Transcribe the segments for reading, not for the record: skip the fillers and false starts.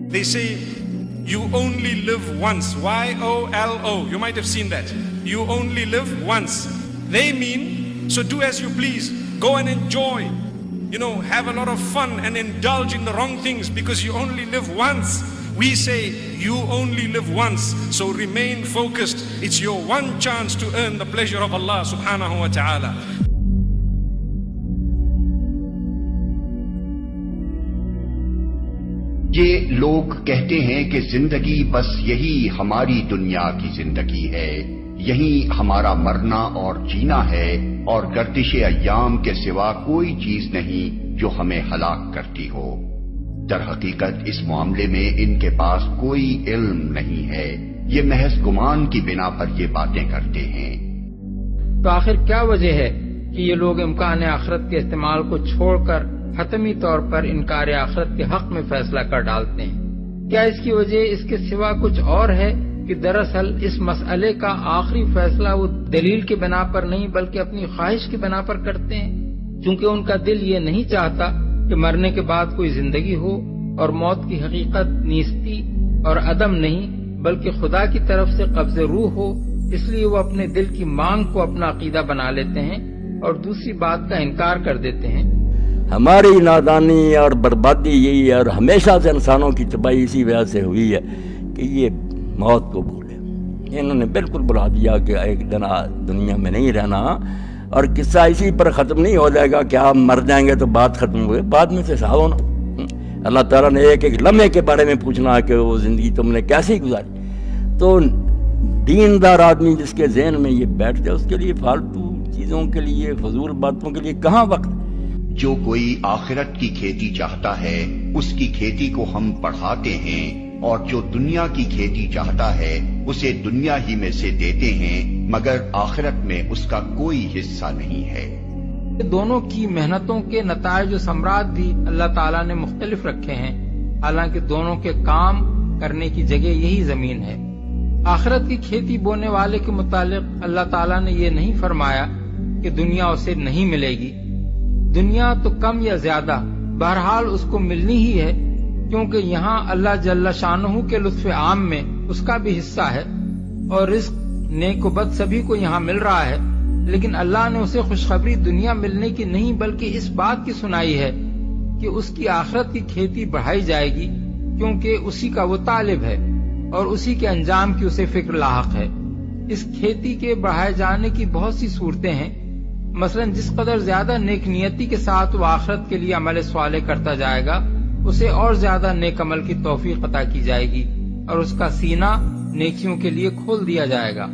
They say, you only live once. YOLO. You might have seen that. You only live once. They mean, so do as you please. Go and enjoy. Have a lot of fun and indulge in the wrong things because you only live once. We say, you only live once. So remain focused. It's your one chance to earn the pleasure of Allah subhanahu wa ta'ala. یہ لوگ کہتے ہیں کہ زندگی بس یہی ہماری دنیا کی زندگی ہے، یہی ہمارا مرنا اور جینا ہے، اور گردش ایام کے سوا کوئی چیز نہیں جو ہمیں ہلاک کرتی ہو۔ در حقیقت اس معاملے میں ان کے پاس کوئی علم نہیں ہے، یہ محض گمان کی بنا پر یہ باتیں کرتے ہیں۔ تو آخر کیا وجہ ہے کہ یہ لوگ امکان آخرت کے استعمال کو چھوڑ کر حتمی طور پر انکار آخرت کے حق میں فیصلہ کر ڈالتے ہیں؟ کیا اس کی وجہ اس کے سوا کچھ اور ہے کہ دراصل اس مسئلے کا آخری فیصلہ وہ دلیل کی بنا پر نہیں بلکہ اپنی خواہش کی بنا پر کرتے ہیں؟ چونکہ ان کا دل یہ نہیں چاہتا کہ مرنے کے بعد کوئی زندگی ہو، اور موت کی حقیقت نیستی اور عدم نہیں بلکہ خدا کی طرف سے قبض روح ہو، اس لیے وہ اپنے دل کی مانگ کو اپنا عقیدہ بنا لیتے ہیں اور دوسری بات کا انکار کر دیتے ہیں۔ ہماری نادانی اور بربادی یہی ہے، اور ہمیشہ سے انسانوں کی تباہی اسی وجہ سے ہوئی ہے کہ یہ موت کو بھولے۔ انہوں نے بالکل بلا دیا کہ ایک دن دنیا میں نہیں رہنا، اور قصہ اسی پر ختم نہیں ہو جائے گا کہ آپ مر جائیں گے تو بات ختم ہوئے، بعد میں سے حساب ہونا۔ اللہ تعالیٰ نے ایک ایک لمحے کے بارے میں پوچھنا ہے کہ وہ زندگی تم نے کیسی گزاری۔ تو دیندار آدمی جس کے ذہن میں یہ بیٹھ جائے، اس کے لیے فالتو چیزوں کے لیے، فضول باتوں کے لیے کہاں وقت۔ جو کوئی آخرت کی کھیتی چاہتا ہے اس کی کھیتی کو ہم بڑھاتے ہیں، اور جو دنیا کی کھیتی چاہتا ہے اسے دنیا ہی میں سے دیتے ہیں، مگر آخرت میں اس کا کوئی حصہ نہیں ہے۔ دونوں کی محنتوں کے نتائج و ثمرات بھی اللہ تعالیٰ نے مختلف رکھے ہیں، حالانکہ دونوں کے کام کرنے کی جگہ یہی زمین ہے۔ آخرت کی کھیتی بونے والے کے متعلق اللہ تعالیٰ نے یہ نہیں فرمایا کہ دنیا اسے نہیں ملے گی۔ دنیا تو کم یا زیادہ بہرحال اس کو ملنی ہی ہے، کیونکہ یہاں اللہ جل شانہ کے لطف عام میں اس کا بھی حصہ ہے، اور رزق نیک و بد سبھی کو یہاں مل رہا ہے، لیکن اللہ نے اسے خوشخبری دنیا ملنے کی نہیں بلکہ اس بات کی سنائی ہے کہ اس کی آخرت کی کھیتی بڑھائی جائے گی، کیونکہ اسی کا وہ طالب ہے اور اسی کے انجام کی اسے فکر لاحق ہے۔ اس کھیتی کے بڑھائے جانے کی بہت سی صورتیں ہیں، مثلا جس قدر زیادہ نیک نیتی کے ساتھ وہ آخرت کے لیے عمل صالح کرتا جائے گا، اسے اور زیادہ نیک عمل کی توفیق عطا کی جائے گی، اور اس کا سینہ نیکیوں کے لیے کھول دیا جائے گا۔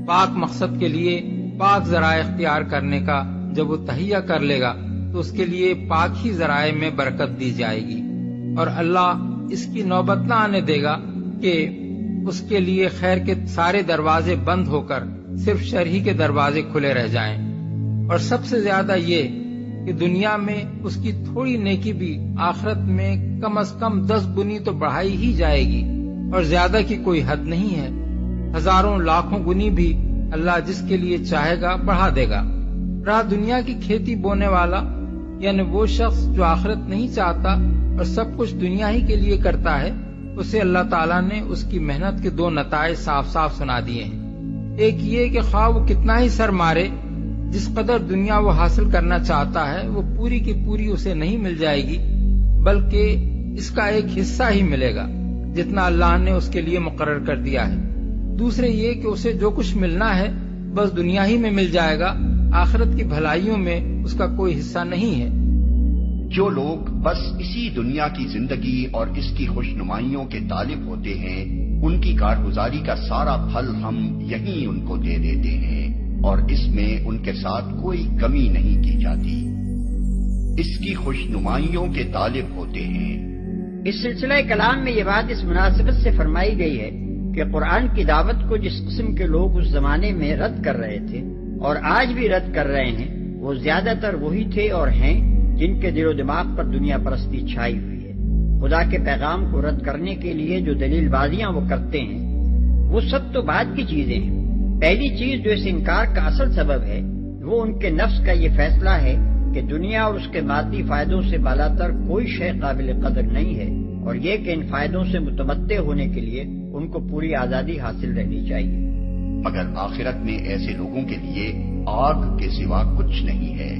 پاک مقصد کے لیے پاک ذرائع اختیار کرنے کا جب وہ تہیہ کر لے گا تو اس کے لیے پاک ہی ذرائع میں برکت دی جائے گی، اور اللہ اس کی نوبت نہ آنے دے گا کہ اس کے لیے خیر کے سارے دروازے بند ہو کر صرف شر ہی کے دروازے کھلے رہ جائیں۔ اور سب سے زیادہ یہ کہ دنیا میں اس کی تھوڑی نیکی بھی آخرت میں کم از کم 10 گنی تو بڑھائی ہی جائے گی، اور زیادہ کی کوئی حد نہیں ہے، ہزاروں لاکھوں گنی بھی اللہ جس کے لیے چاہے گا بڑھا دے گا۔ رہا دنیا کی کھیتی بونے والا، یعنی وہ شخص جو آخرت نہیں چاہتا اور سب کچھ دنیا ہی کے لیے کرتا ہے، اسے اللہ تعالیٰ نے اس کی محنت کے 2 نتائج صاف صاف سنا دیے ہیں۔ ایک یہ کہ خواہ وہ کتنا ہی سر مارے، جس قدر دنیا وہ حاصل کرنا چاہتا ہے وہ پوری کی پوری اسے نہیں مل جائے گی، بلکہ اس کا ایک حصہ ہی ملے گا جتنا اللہ نے اس کے لیے مقرر کر دیا ہے۔ دوسرے یہ کہ اسے جو کچھ ملنا ہے بس دنیا ہی میں مل جائے گا، آخرت کی بھلائیوں میں اس کا کوئی حصہ نہیں ہے۔ جو لوگ بس اسی دنیا کی زندگی اور اس کی خوشنمائیوں کے طالب ہوتے ہیں، ان کی کارگزاری کا سارا پھل ہم یہیں ان کو دے دیتے ہیں، اور اس میں ان کے ساتھ کوئی کمی نہیں کی جاتی۔ اس کی خوشنمائیوں کے طالب ہوتے ہیں۔ اس سلسلہ کلام میں یہ بات اس مناسبت سے فرمائی گئی ہے کہ قرآن کی دعوت کو جس قسم کے لوگ اس زمانے میں رد کر رہے تھے اور آج بھی رد کر رہے ہیں، وہ زیادہ تر وہی تھے اور ہیں جن کے دل و دماغ پر دنیا پرستی چھائی ہوئی ہے۔ خدا کے پیغام کو رد کرنے کے لیے جو دلیل بازیاں وہ کرتے ہیں، وہ سب تو بعد کی چیزیں ہیں۔ پہلی چیز جو اس انکار کا اصل سبب ہے وہ ان کے نفس کا یہ فیصلہ ہے کہ دنیا اور اس کے مادی فائدوں سے بالاتر کوئی شے قابل قدر نہیں ہے، اور یہ کہ ان فائدوں سے متمتع ہونے کے لیے ان کو پوری آزادی حاصل رہنی چاہیے۔ مگر آخرت میں ایسے لوگوں کے لیے آگ کے سوا کچھ نہیں ہے۔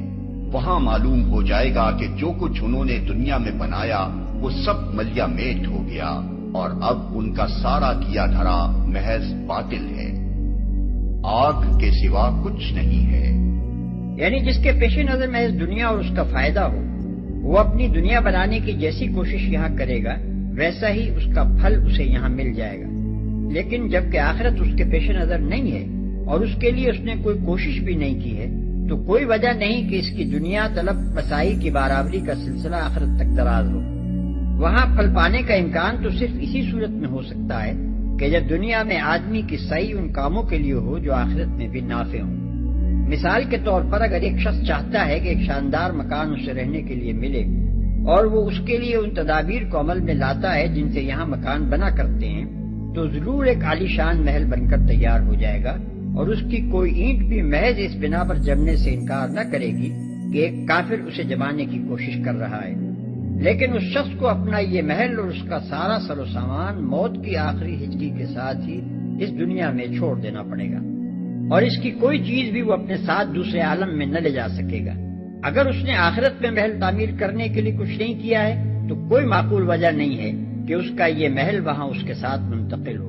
وہاں معلوم ہو جائے گا کہ جو کچھ انہوں نے دنیا میں بنایا وہ سب ملیا میٹ ہو گیا، اور اب ان کا سارا کیا دھرا محض باطل ہے۔ آگ کے سوا کچھ نہیں ہے۔ یعنی جس کے پیش نظر محض دنیا اور اس کا فائدہ ہو، وہ اپنی دنیا بنانے کی جیسی کوشش یہاں کرے گا ویسا ہی اس کا پھل اسے یہاں مل جائے گا۔ لیکن جبکہ آخرت اس کے پیش نظر نہیں ہے اور اس کے لیے اس نے کوئی کوشش بھی نہیں کی ہے، تو کوئی وجہ نہیں کہ اس کی دنیا طلب مسائی کی برابری کا سلسلہ آخرت تک دراز ہو۔ وہاں پھل پانے کا امکان تو صرف اسی صورت میں ہو سکتا ہے کہ جب دنیا میں آدمی کی سعی ان کاموں کے لیے ہو جو آخرت میں بھی نافع ہوں۔ مثال کے طور پر اگر ایک شخص چاہتا ہے کہ ایک شاندار مکان اسے رہنے کے لیے ملے، اور وہ اس کے لیے ان تدابیر کو عمل میں لاتا ہے جن سے یہاں مکان بنا کرتے ہیں، تو ضرور ایک عالی شان محل بن کر تیار ہو جائے گا، اور اس کی کوئی اینٹ بھی محض اس بنا پر جمنے سے انکار نہ کرے گی کہ ایک کافر اسے جمانے کی کوشش کر رہا ہے۔ لیکن اس شخص کو اپنا یہ محل اور اس کا سارا سر و سامان موت کی آخری ہجری کے ساتھ ہی اس دنیا میں چھوڑ دینا پڑے گا، اور اس کی کوئی چیز بھی وہ اپنے ساتھ دوسرے عالم میں نہ لے جا سکے گا۔ اگر اس نے آخرت میں محل تعمیر کرنے کے لیے کچھ نہیں کیا ہے تو کوئی معقول وجہ نہیں ہے کہ اس کا یہ محل وہاں اس کے ساتھ منتقل ہو۔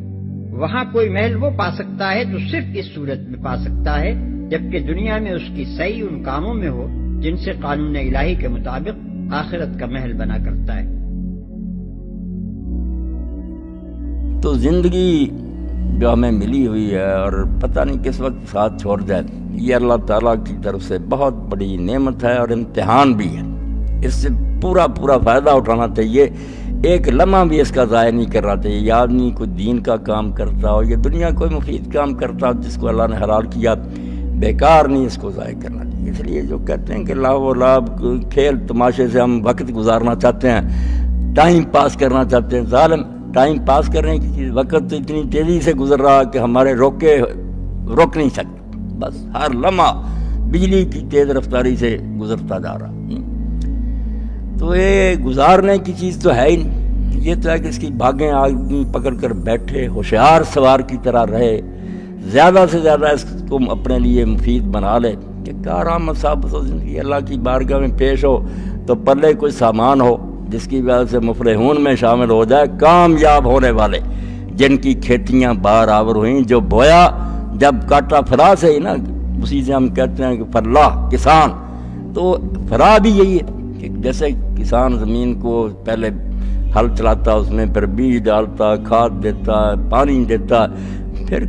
وہاں کوئی محل وہ پا سکتا ہے تو صرف اس صورت میں پا سکتا ہے جبکہ دنیا میں اس کی سعی ان کاموں میں ہو جن سے قانون الہی کے مطابق آخرت کا محل بنا کرتا ہے۔ تو زندگی جو ہمیں ملی ہوئی ہے اور پتہ نہیں کس وقت ساتھ چھوڑ جائے، یہ اللہ تعالیٰ کی طرف سے بہت بڑی نعمت ہے اور امتحان بھی ہے۔ اس سے پورا فائدہ اٹھانا چاہیے، ایک لمحہ بھی اس کا ضائع نہیں کرنا چاہیے۔ یہ آدمی کوئی دین کا کام کرتا ہو، یہ دنیا کوئی مفید کام کرتا ہو جس کو اللہ نے حلال کیا، بیکار نہیں اس کو ضائع کرنا چاہیے۔ اس لیے جو کہتے ہیں کہ لاو و لاب کھیل تماشے سے ہم وقت گزارنا چاہتے ہیں، ٹائم پاس کرنا چاہتے ہیں، ظالم ٹائم پاس کرنے کی چیز، وقت تو اتنی تیزی سے گزر رہا کہ ہمارے روک نہیں سکتے، بس ہر لمحہ بجلی کی تیز رفتاری سے گزرتا جا رہا۔ تو یہ گزارنے کی چیز تو ہے ہی نہیں، یہ تو ہے کہ اس کی بھاگیں آدمی پکڑ کر بیٹھے، ہوشیار سوار کی طرح رہے، زیادہ سے زیادہ اس کو اپنے لیے مفید بنا لے کہ کارآمد ثابت ہو زندگی، اللہ کی بارگاہ میں پیش ہو تو پلے کوئی سامان ہو جس کی وجہ سے مفلحون میں شامل ہو جائے، کامیاب ہونے والے جن کی کھیتیاں بار آور ہوئیں، جو بویا جب کاٹا فرا سے ہی نا، اسی سے ہم کہتے ہیں کہ فلاح کسان، تو فرا بھی یہی ہے کہ جیسے کسان زمین کو پہلے ہل چلاتا، اس میں پھر بیج ڈالتا، کھاد دیتا، پانی دیتا، پھر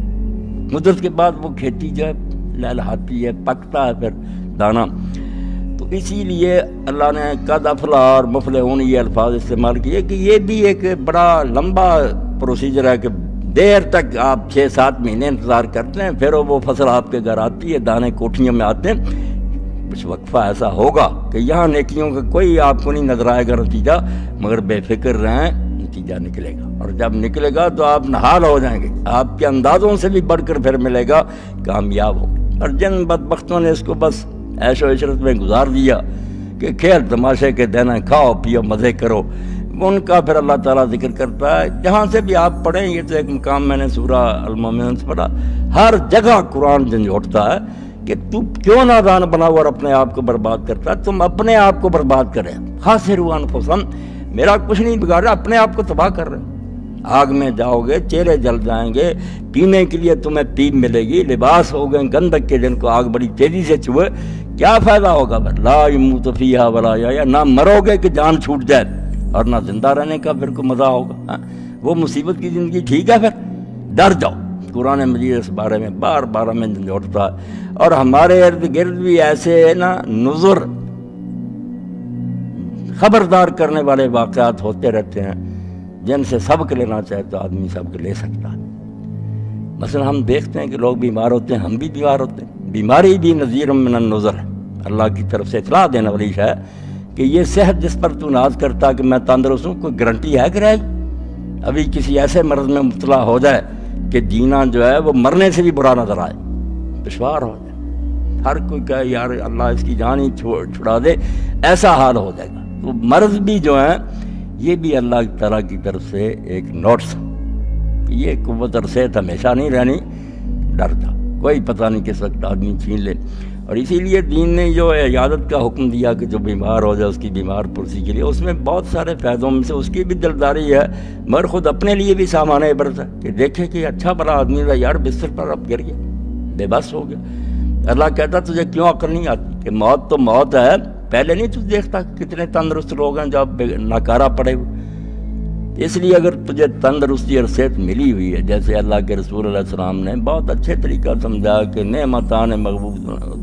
مدت کے بعد وہ کھیتی جو ہے لہلہاتی ہے، پکتا ہے پھر دانا۔ تو اسی لیے اللہ نے قد افلح اور مفلحون یہ الفاظ استعمال کیے کہ یہ بھی ایک بڑا لمبا پروسیجر ہے کہ دیر تک آپ 6-7 مہینے انتظار کرتے ہیں، پھر وہ فصل آپ کے گھر آتی ہے، دانے کوٹھیوں میں آتے ہیں۔ کچھ وقفہ ایسا ہوگا کہ یہاں نیکیوں کا کوئی آپ کو نہیں نظر آئے گا نتیجہ، مگر بے فکر رہیں، نتیجہ نکلے گا، اور جب نکلے گا تو آپ نہال ہو جائیں گے، آپ کے اندازوں سے بھی بڑھ کر پھر ملے گا، کامیاب ہو۔ اور جن بدبختوں نے اس کو بس عیش و عشرت میں گزار دیا کہ کھیل تماشے کے دن کھاؤ پیو مزے کرو، ان کا پھر اللہ تعالیٰ ذکر کرتا ہے۔ جہاں سے بھی آپ پڑھیں، یہ تو ایک مقام میں نے سورہ المومنون سے پڑھا، ہر جگہ قرآن جھنجھوڑتا ہے کہ تو کیوں نادان بنا ہوا اور اپنے آپ کو برباد کرتا ہے، تم اپنے آپ کو برباد کرے، خاسروا انفسہم، میرا کچھ نہیں بگاڑ رہا، اپنے آپ کو تباہ کر رہے ہیں۔ آگ میں جاؤ گے، چہرے جل جائیں گے، پینے کے لیے تمہیں پیپ ملے گی، لباس ہو گئے گندک کے جن کو آگ بڑی تیزی سے چھوئے، کیا فائدہ ہوگا؟ لا یموت فیہا ولا یحیا، نہ مرو گے کہ جان چھوٹ جائے، اور نہ زندہ رہنے کا پھر کوئی مزہ ہوگا۔ وہ مصیبت کی زندگی ٹھیک ہے؟ پھر ڈر جاؤ۔ قرآن مجید اس بارے میں بار ہمیں جھنجھوڑتا ہے، اور ہمارے ارد گرد بھی ایسے نا نذر خبردار کرنے والے واقعات ہوتے رہتے ہیں جن سے سبق لینا چاہے تو آدمی سبق لے سکتا ہے۔ مثلا ہم دیکھتے ہیں کہ لوگ بیمار ہوتے ہیں، ہم بھی بیمار ہوتے ہیں، بیماری بھی نذیر من النذر ہے، اللہ کی طرف سے اطلاع دینے والی ہے کہ یہ صحت جس پر تو ناز کرتا کہ میں تندرست ہوں، کوئی گارنٹی ہے کہ رہے گی؟ ابھی کسی ایسے مرض میں مبتلا ہو جائے کہ جینا جو ہے وہ مرنے سے بھی برا نظر آئے، دشوار ہو جائے، ہر کوئی کہے یار اللہ اس کی جان ہی چھڑا دے، ایسا حال ہو جائے گا۔ تو مرض بھی جو ہیں یہ بھی اللہ تعالیٰ کی طرف سے ایک نوٹس، یہ قوت اور صحت ہمیشہ نہیں رہنی، ڈر تھا، کوئی پتہ نہیں کس وقت آدمی چھین لے۔ اور اسی لیے دین نے جو عیادت کا حکم دیا کہ جو بیمار ہو جائے اس کی بیمار پرسی کے لیے، اس میں بہت سارے فائدوں میں سے اس کی بھی دلداری ہے، مگر خود اپنے لیے بھی سامان عبرت ہے کہ دیکھے کہ اچھا بڑا آدمی تھا یار، بستر پر اب گر گیا، بے بس ہو گیا۔ اللہ کہتا تجھے کیوں عقل نہیں آتی کہ موت تو موت ہے، پہلے نہیں تو دیکھتا کتنے تندرست لوگ ہیں جو اب ناکارہ پڑے ہوئے۔ اس لیے اگر تجھے تندرستی اور صحت ملی ہوئی ہے، جیسے اللہ کے رسول علیہ السلام نے بہت اچھے طریقہ سمجھا کہ نعمتان مغبوط،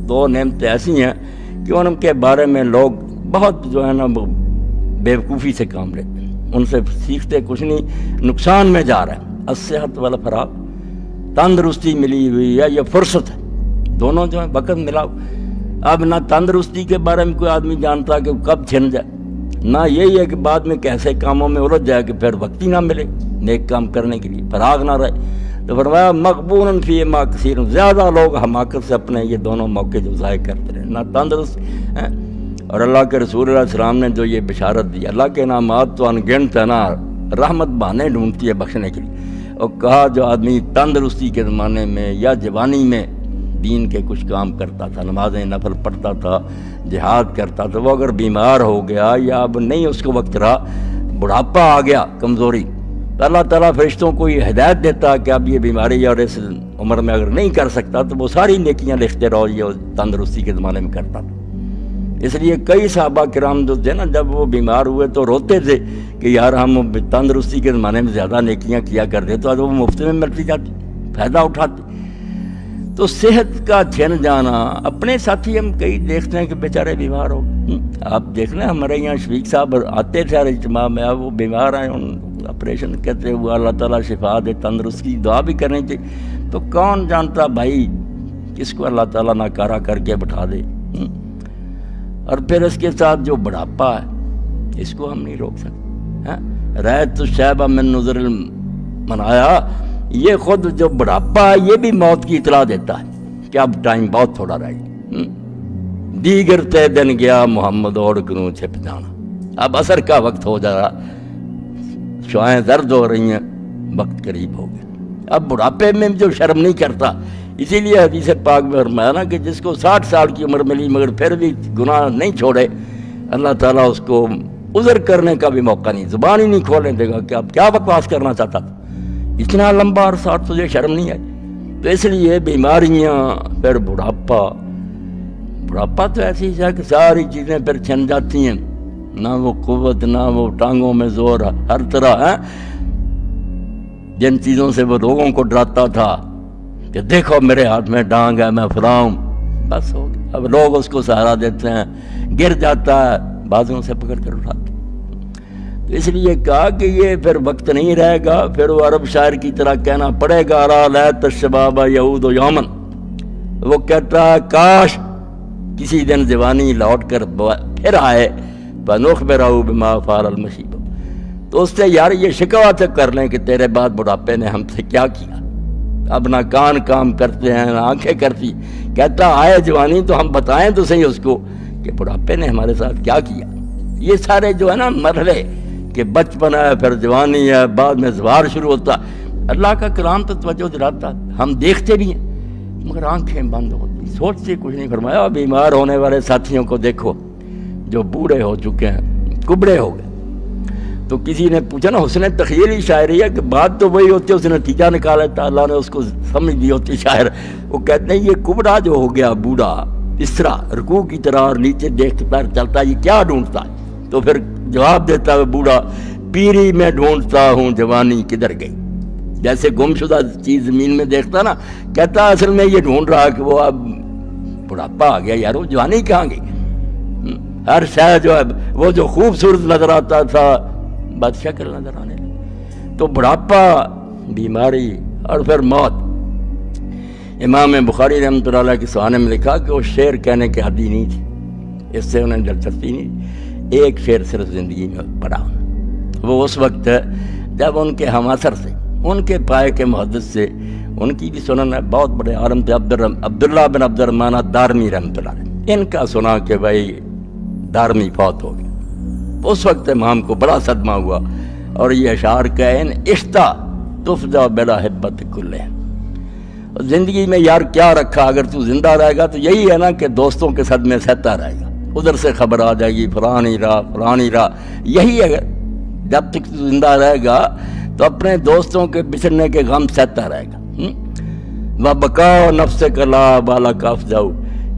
دو نعمتیں ایسی ہیں کہ ان کے بارے میں لوگ بہت جو ہے نا بیوقوفی سے کام لیتے ہیں، ان سے سیکھتے کچھ نہیں، نقصان میں جا رہے ہیں۔ الصحت والفراغ، تندرستی ملی ہوئی ہے، یہ فرصت ہے، دونوں جو ہیں وقت ملاؤ۔ اب نہ تندرستی کے بارے میں کوئی آدمی جانتا کہ کب چھن جائے، نہ یہی ہے کہ بعد میں کیسے کاموں میں الجھ جائے کہ پھر وقت ہی نہ ملے نیک کام کرنے کے لیے، فراغ نہ رہے۔ تو فرمایا مقبول فی ما کثیر، زیادہ لوگ حماقت سے اپنے یہ دونوں موقع جو ضائع کرتے رہے، نہ تندرست ہیں۔ اور اللہ کے رسول علیہ السلام نے جو یہ بشارت دی، اللہ کے انعامات تو انگنت ہے نا، رحمت بہانے ڈھونڈتی ہے بخشنے کے لیے۔ اور کہا جو آدمی تندرستی کے زمانے میں یا جوانی میں دین کے کچھ کام کرتا تھا، نمازیں نفل پڑھتا تھا، جہاد کرتا تھا، وہ اگر بیمار ہو گیا یا اب نہیں اس کو وقت رہا، بڑھاپا آ گیا، کمزوری، تو اللہ تعالیٰ فرشتوں کو یہ ہدایت دیتا کہ اب یہ بیماری اور اس عمر میں اگر نہیں کر سکتا تو وہ ساری نیکیاں لکھتے رہو، یہ تندرستی کے زمانے میں کرتا تھا۔ اس لیے کئی صحابہ کرام جو تھے نا، جب وہ بیمار ہوئے تو روتے تھے کہ یار ہم تندرستی کے زمانے میں زیادہ نیکیاں کیا کرتے تو آج وہ مفت میں ملتی جاتی، فائدہ اٹھاتے۔ تو صحت کا چھن جانا، اپنے ساتھی ہم کئی دیکھتے ہیں کہ بیچارے بیمار ہو، آپ دیکھ لیں ہمارے یہاں شفیق صاحب آتے تھے ہر اجتماع میں، اب وہ بیمار ہیں، آپریشن کہتے ہوئے اللہ تعالیٰ شفا دے، تندرستی دعا بھی کرنی چاہیے۔ تو کون جانتا بھائی کس کو اللہ تعالیٰ ناکارہ کر کے بٹھا دے۔ اور پھر اس کے ساتھ جو بڑھاپا ہے اس کو ہم نہیں روک سکتے۔ رأیت الشیب من نظر المنایا، یہ خود جو بڑھاپا ہے یہ بھی موت کی اطلاع دیتا ہے کہ اب ٹائم بہت تھوڑا رہ گیا۔ دیگر تے دن گیا محمد اوڑ کنوں چھپ جانا، اب عصر کا وقت ہو جا رہا، شعائیں زرد ہو رہی ہیں، وقت قریب ہو گیا۔ اب بڑھاپے میں جو شرم نہیں کرتا، اسی لیے حدیث پاک میں فرمایا نا کہ جس کو 60 سال کی عمر ملی مگر پھر بھی گناہ نہیں چھوڑے، اللہ تعالیٰ اس کو عذر کرنے کا بھی موقع نہیں، زبان ہی نہیں کھولنے دے گا کہ اب کیا بکواس کرنا چاہتا تھا، اتنا لمبا عرصہ اور تجھے شرم نہیں آئی۔ تو اس لیے بیماریاں، پھر بڑھاپا تو ایسی ہے کہ ساری چیزیں پھر چھن جاتی ہیں، نہ وہ قوت، نہ وہ ٹانگوں میں زور، ہر طرح ہے۔ جن چیزوں سے وہ لوگوں کو ڈراتا تھا کہ دیکھو میرے ہاتھ میں ڈانگ ہے، میں فلاں، بس ہو گیا۔ اب لوگ اس کو سہارا دیتے ہیں، گر جاتا ہے، بازوں سے پکڑ کر اٹھاتے۔ تو اس لیے کہا کہ یہ پھر وقت نہیں رہے گا، پھر وہ عرب شاعر کی طرح کہنا پڑے گا، را لیت الشباب یعود یومن، وہ کہتا ہے کاش کسی دن جوانی لوٹ کر پھر آئے، فنخبرہ بما فعل المشیب، تو اس سے یار یہ شکوہ تک کر لیں کہ تیرے بعد بڑھاپے نے ہم سے کیا کیا، اب نہ کان کام کرتے ہیں نہ آنکھیں کرتی، کہتا آئے جوانی تو ہم بتائیں تو صحیح اس کو کہ بڑھاپے نے ہمارے ساتھ کیا کیا۔ یہ سارے جو ہے نا مرحلے کہ بچپن ہے، پھر جوانی ہے، بعد میں زوار شروع ہوتا، اللہ کا کلام تو توجہ دلاتا، ہم دیکھتے بھی ہیں مگر آنکھیں بند ہوتی، سوچتے کچھ نہیں۔ فرمایا بیمار ہونے والے ساتھیوں کو دیکھو جو بوڑھے ہو چکے ہیں، کبڑے ہو گئے، تو کسی نے پوچھا نا حسن تخیلی شاعری ہے کہ بات تو وہی ہوتی ہے، اس نے نتیجہ نکالا تھا، اللہ نے اس کو سمجھ دی ہوتی شاعر، وہ کہتے ہیں یہ کبڑا جو ہو گیا بوڑھا، اس طرح رکوع کی طرح اور نیچے دیکھ کر چلتا، یہ کیا ڈھونڈتا ہے؟ تو پھر جواب دیتا ہے بوڑھا، پیری میں ڈھونڈتا ہوں جوانی کدھر گئی، جیسے گم شدہ چیز زمین میں دیکھتا نا، کہتا اصل میں یہ ڈھونڈ رہا کہ وہ اب بڑھاپا آ گیا یار، وہ جوانی کہاں گئی، ہر شے جو ہے وہ جو خوبصورت نظر آتا تھا بد شکل نظر آنے لگا۔ تو بڑھاپا، بیماری اور پھر موت۔ امام بخاری رحمۃ اللہ علیہ کے سوانے میں لکھا کہ وہ شعر کہنے کے عادی نہیں تھی، اس سے انہیں دلچسپی نہیں، ایک شعر صرف زندگی میں پڑھا، وہ اس وقت جب ان کے ہم اثر سے، ان کے پائے کے محدث سے ان کی بھی سنن ہے، بہت بڑے عالم تھے عبداللہ بن عبد الرحمن دارمی رحمۃ اللہ علیہ، ان کا سنا کہ بھائی دارمی فوت ہو گیا۔ اس وقت امام کو بڑا صدمہ ہوا اور یہ اشعار کہن اشتا تفجا بلا حبت کلے، زندگی میں یار کیا رکھا، اگر تو زندہ رہے گا تو یہی ہے نا کہ دوستوں کے صدمے سہتا رہے گا، ادھر سے خبر آ جائے گی فلانی راہ، یہی ہے، جب تک تو زندہ رہے گا تو اپنے دوستوں کے بچھڑنے کے غم سہتا رہے گا۔ وَبَقَاءُ نَفْسِكَ لَا بَالَكَ أَفْجَعُ،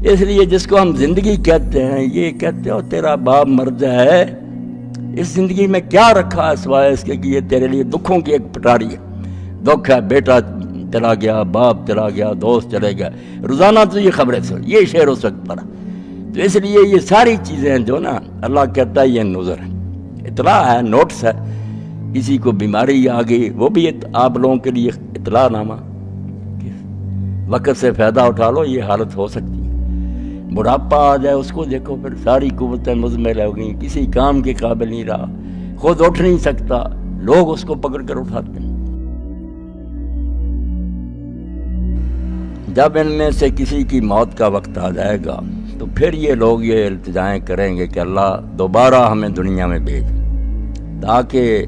اس لیے جس کو ہم زندگی کہتے ہیں، یہ کہتے ہو تیرا باپ مر جائے، اس زندگی میں کیا رکھا ہے سوائے اس کے کہ یہ تیرے لیے دکھوں کی ایک پٹاری ہے، دکھ ہے، بیٹا چلا گیا، باپ چلا گیا، دوست چلے گیا، روزانہ تو یہ خبریں سن، یہ شعر اس وقت پڑھا۔ تو اس لیے یہ ساری چیزیں جو نا اللہ کہتا ہے یہ نظر ہے، اطلاع ہے، نوٹس ہے، کسی کو بیماری آ گئی وہ بھی آپ لوگوں کے لیے اطلاع نامہ، وقت سے فائدہ اٹھا لو، یہ حالت ہو سکتی ہے۔ بڑھاپا آ جائے اس کو دیکھو، پھر ساری قوتیں مزمل ہو گئیں، کسی کام کے قابل نہیں رہا، خود اٹھ نہیں سکتا، لوگ اس کو پکڑ کر اٹھاتے ہیں۔ جب ان میں سے کسی کی موت کا وقت آ جائے گا تو پھر یہ لوگ یہ التجائیں کریں گے کہ اللہ دوبارہ ہمیں دنیا میں بھیج، تاکہ